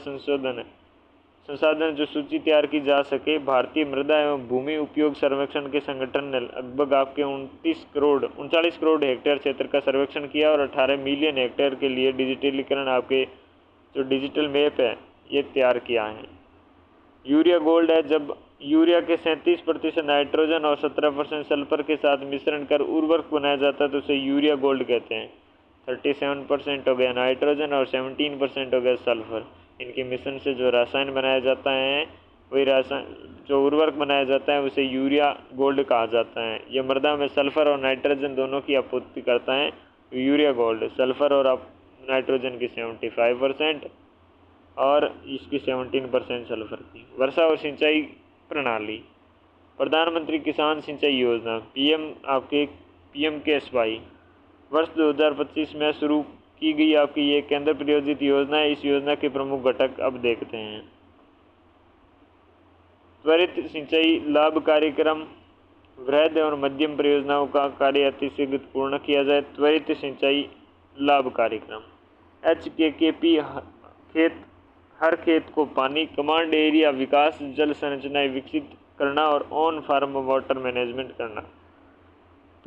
संसाधन जो सूची तैयार की जा सके। भारतीय मृदा एवं भूमि उपयोग सर्वेक्षण के संगठन ने लगभग आपके 39 करोड़ हेक्टेयर क्षेत्र का सर्वेक्षण किया और 18 मिलियन हेक्टेयर के लिए डिजिटलीकरण आपके जो डिजिटल मैप है ये तैयार किया है। यूरिया गोल्ड है, जब यूरिया के 37% नाइट्रोजन और 17% सल्फर के साथ मिश्रण कर उर्वरक बनाया जाता है तो उसे यूरिया गोल्ड कहते हैं। 37% हो गया नाइट्रोजन और 17% हो गया सल्फर। इनके मिश्रण से जो रसायन बनाया जाता है वही रसायन जो उर्वरक बनाया जाता है उसे यूरिया गोल्ड कहा जाता है। यह मृदा में सल्फर और नाइट्रोजन दोनों की आपूर्ति करता है। यूरिया गोल्ड सल्फर और नाइट्रोजन की 75% और इसकी 17% सल्फर की। वर्षा और सिंचाई प्रणाली, प्रधानमंत्री किसान सिंचाई योजना पीएम-KSY वर्ष 2025 में शुरू की गई आपकी ये केंद्र प्रायोजित योजना है। इस योजना के प्रमुख घटक अब देखते हैं। त्वरित सिंचाई लाभ कार्यक्रम, वृहद और मध्यम परियोजनाओं का कार्य अतिशीघ्र पूर्ण किया जाए। त्वरित सिंचाई लाभ कार्यक्रम HKKP हर खेत को पानी, कमांड एरिया विकास, जल संरचनाएं विकसित करना और ऑन फार्म वाटर मैनेजमेंट करना।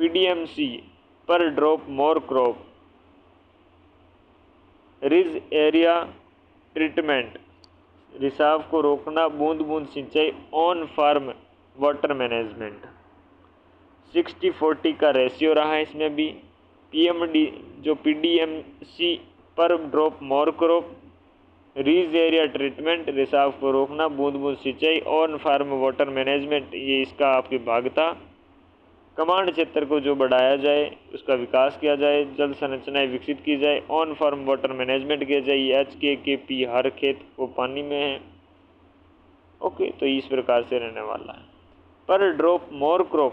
PDMC per drop more crop, ridge area treatment, रिसाव को रोकना, बूंद बूंद सिंचाई, ऑन फार्म वाटर मैनेजमेंट। 60-40 का रेशियो रहा है इसमें भी। PDMC per drop more crop, ridge area treatment, रिसाव को रोकना, बूंद बूंद सिंचाई, ऑन फार्म वाटर मैनेजमेंट, ये इसका आपकी भाग था। कमांड क्षेत्र को जो बढ़ाया जाए उसका विकास किया जाए, जल संरचनाएं विकसित की जाए, ऑन फार्म वाटर मैनेजमेंट किया जाए। HKKP हर खेत को पानी में है। ओके, तो इस प्रकार से रहने वाला है। पर ड्रॉप मोर क्रॉप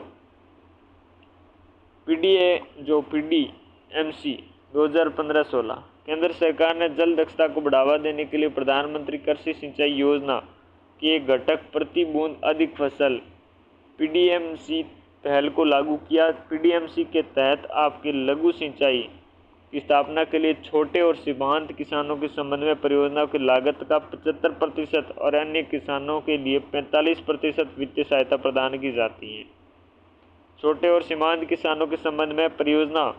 PDMC 2015-16 केंद्र सरकार ने जल दक्षता को बढ़ावा देने के लिए प्रधानमंत्री कृषि सिंचाई योजना के एक घटक प्रति बूंद अधिक फसल PDMC पहल को लागू किया। PDMC के तहत आपके लघु सिंचाई की स्थापना के लिए छोटे और सीमांत किसानों के संबंध में परियोजना की लागत का 75% और अन्य किसानों के लिए 45% वित्तीय सहायता प्रदान की जाती है। छोटे और सीमांत किसानों के संबंध में परियोजना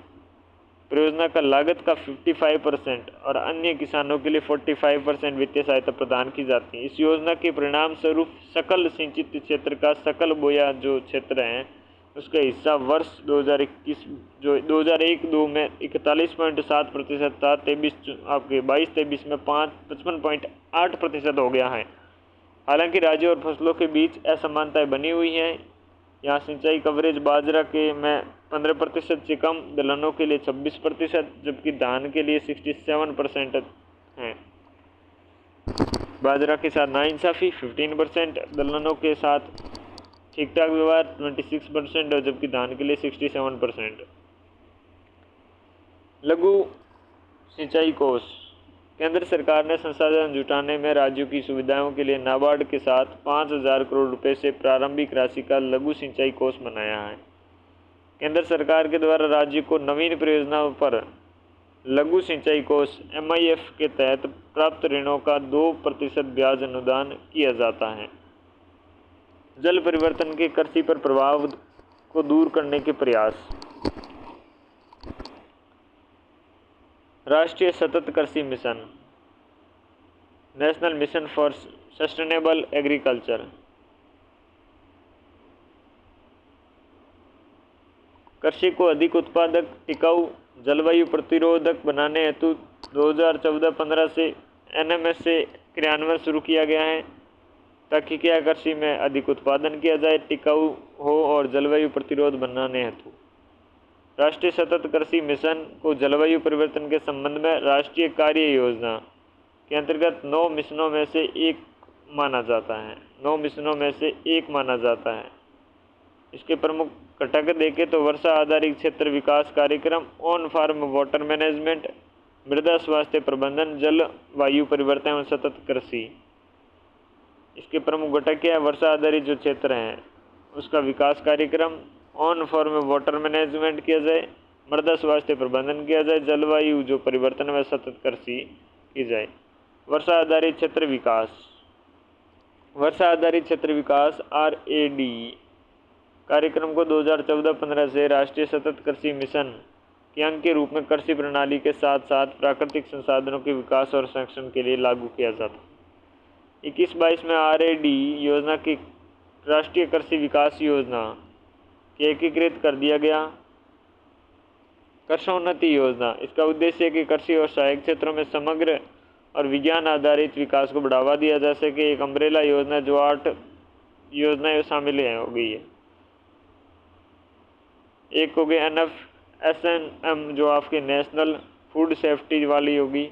का लागत का 55% और अन्य किसानों के लिए 45% वित्तीय सहायता प्रदान की जाती है। इस योजना के परिणाम स्वरूप सकल सिंचित क्षेत्र का सकल बोया जो क्षेत्र है उसका हिस्सा वर्ष 2001-2 में 41.7% था। आपके 22-23 में 55.8% हो गया है। हालांकि राज्यों और फसलों के बीच असमानताएं बनी हुई हैं। यहाँ सिंचाई कवरेज बाजरा के में 15% से कम, दलहनों के लिए 26%, जबकि धान के लिए 67% है। बाजरा के साथ नाइंसाफ़ी 15%, दलहनों के साथ ठीक ठाक व्यवहार 26% और जबकि धान के लिए 67%। लघु सिंचाई कोष, केंद्र सरकार ने संसाधन जुटाने में राज्यों की सुविधाओं के लिए नाबार्ड के साथ 5,000 करोड़ रुपए से प्रारंभिक राशि का लघु सिंचाई कोष बनाया है। केंद्र सरकार के द्वारा राज्य को नवीन परियोजनाओं पर लघु सिंचाई कोष MIF के तहत प्राप्त ऋणों का 2% ब्याज अनुदान किया जाता है। जल परिवर्तन के कृषि पर प्रभाव को दूर करने के प्रयास। राष्ट्रीय सतत कृषि mission, national mission for sustainable agriculture. कृषि को अधिक उत्पादक, टिकाऊ, जलवायु प्रतिरोधक बनाने हेतु 2014-15 से NMS से क्रियान्वयन शुरू किया गया है, ताकि क्या कृषि में अधिक उत्पादन किया जाए, टिकाऊ हो और जलवायु प्रतिरोध बनाने हेतु। राष्ट्रीय सतत कृषि मिशन को जलवायु परिवर्तन के संबंध में राष्ट्रीय कार्य योजना के अंतर्गत 9 मिशनों में से एक माना जाता है। 9 मिशनों में से एक माना जाता है। इसके प्रमुख घटक देखें तो वर्षा आधारित क्षेत्र विकास कार्यक्रम, ऑन फार्म वाटर मैनेजमेंट, मृदा स्वास्थ्य प्रबंधन, जल वायु परिवर्तन और सतत कृषि। इसके प्रमुख घटक क्या है? वर्षा आधारित जो क्षेत्र हैं उसका विकास कार्यक्रम, ऑन फार्म वाटर मैनेजमेंट किया जाए, मृदा स्वास्थ्य प्रबंधन किया जाए, जलवायु जो परिवर्तन में सतत कृषि की जाए। वर्षा आधारित क्षेत्र विकास, वर्षा आधारित क्षेत्र विकास RAD कार्यक्रम को 2014-15 से राष्ट्रीय सतत कृषि मिशन के अंग के रूप में कृषि प्रणाली के साथ साथ प्राकृतिक संसाधनों के विकास और संरक्षण के लिए लागू किया जाता है। 21-22 में RAD योजना की राष्ट्रीय कृषि विकास योजना के एकीकृत कर दिया गया। कृषोन्नति योजना, इसका उद्देश्य है कि कृषि और सहायक क्षेत्रों में समग्र और विज्ञान आधारित विकास को बढ़ावा दिया जा सके। एक अम्ब्रेला योजना जो 8 योजनाएं शामिल हो गई है। एक हो गया NFSNM जो आपके नेशनल फूड सेफ्टी वाली होगी,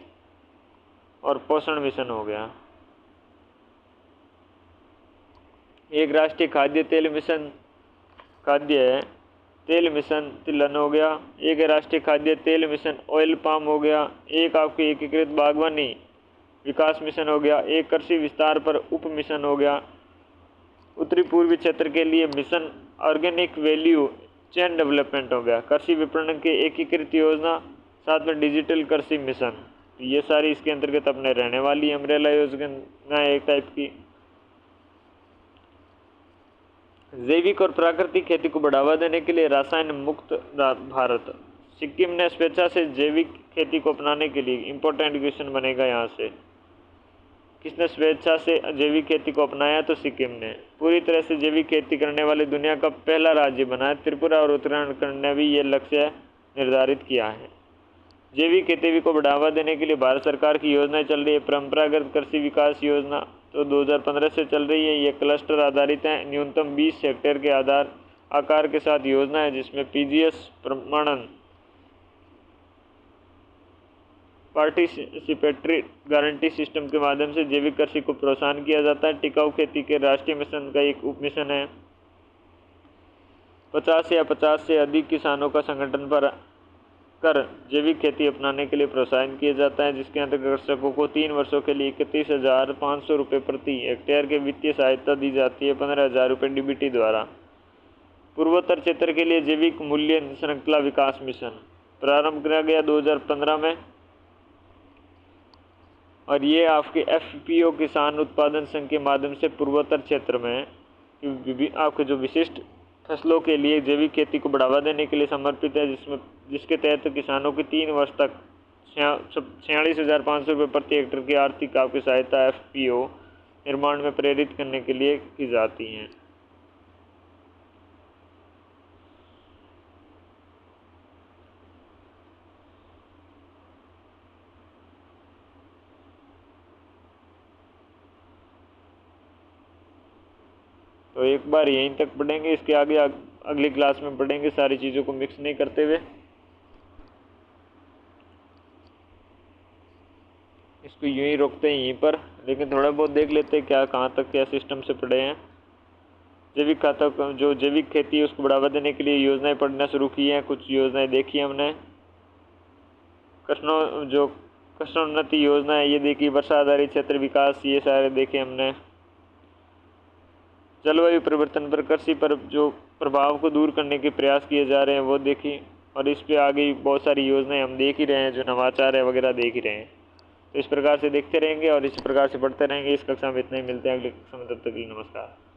और पोषण मिशन हो गया। एक राष्ट्रीय खाद्य तेल मिशन, खाद्य तेल मिशन तिलहन हो गया। एक राष्ट्रीय खाद्य तेल मिशन ऑयल पाम हो गया। एक आपकी एकीकृत बागवानी विकास मिशन हो गया। एक कृषि विस्तार पर उप मिशन हो गया। उत्तरी पूर्वी क्षेत्र के लिए mission organic value chain development हो गया। कृषि विपणन के एकीकृत योजना, साथ में डिजिटल कृषि मिशन, ये सारी इसके अंतर्गत अपने रहने वाली अम्ब्रेला योजना एक टाइप की। जैविक और प्राकृतिक खेती को बढ़ावा देने के लिए रासायन मुक्त भारत, सिक्किम ने स्वेच्छा से जैविक खेती को अपनाने के लिए, इंपॉर्टेंट क्वेश्चन बनेगा यहाँ से, किसने स्वेच्छा से जैविक खेती को अपनाया? तो सिक्किम ने। पूरी तरह से जैविक खेती करने वाले दुनिया का पहला राज्य बना है। त्रिपुरा और उत्तराखंड ने भी ये लक्ष्य निर्धारित किया है। जैविक खेती को बढ़ावा देने के लिए भारत सरकार की योजनाएं चल रही है। परंपरागत कृषि विकास योजना तो 2015 से चल रही है। ये क्लस्टर आधारित है। न्यूनतम 20 हेक्टेयर के आकार के साथ योजना है, जिसमें PGS प्रमाणन, पार्टिसिपेटरी गारंटी सिस्टम के माध्यम से जैविक कृषि को प्रोत्साहन किया जाता है। टिकाऊ खेती के राष्ट्रीय मिशन का एक उप मिशन है। 50 या 50 से अधिक किसानों का संगठन पर कर जैविक खेती अपनाने के लिए प्रोत्साहन किया जाता है, जिसके अंतर्गत कृषकों को 3 वर्षों के लिए 31,500 रुपये प्रति हेक्टेयर के वित्तीय सहायता दी जाती है। 15,000 रुपये DBT द्वारा। पूर्वोत्तर क्षेत्र के लिए जैविक मूल्य श्रृंखला विकास मिशन प्रारंभ किया गया 2015 में, और ये आपके FPO किसान उत्पादन संघ के माध्यम से पूर्वोत्तर क्षेत्र में आपके जो विशिष्ट फसलों के लिए जैविक खेती को बढ़ावा देने के लिए समर्पित है, जिसके तहत किसानों की 3 वर्ष तक 46,500 रुपये प्रति हेक्टेयर की आर्थिक आपकी सहायता FPO निर्माण में प्रेरित करने के लिए की जाती हैं। तो एक बार यहीं तक पढ़ेंगे, इसके आगे अगली क्लास में पढ़ेंगे, सारी चीज़ों को मिक्स नहीं करते हुए। इसको यूं ही रोकते हैं यहीं पर, लेकिन थोड़ा बहुत देख लेते हैं क्या कहाँ तक क्या सिस्टम से पढ़े हैं। जैविक खाता जो जैविक खेती है उसको बढ़ावा देने के लिए योजनाएं पढ़ना शुरू की हैं। कुछ योजनाएं देखी हमने। कृष्णोन्नति योजना है ये देखी। वर्षा आधारित क्षेत्र विकास, ये सारे देखे हमने। जलवायु परिवर्तन पर कृषि पर जो प्रभाव को दूर करने के प्रयास किए जा रहे हैं वो देखी, और इस पे आगे बहुत सारी योजनाएं हम देख ही रहे हैं, जो नवाचार है वगैरह देख ही रहे हैं। तो इस प्रकार से देखते रहेंगे और इस प्रकार से पढ़ते रहेंगे। इस कक्षा में इतना ही, मिलते हैं अगली कक्षा में, तब तक के लिए नमस्कार।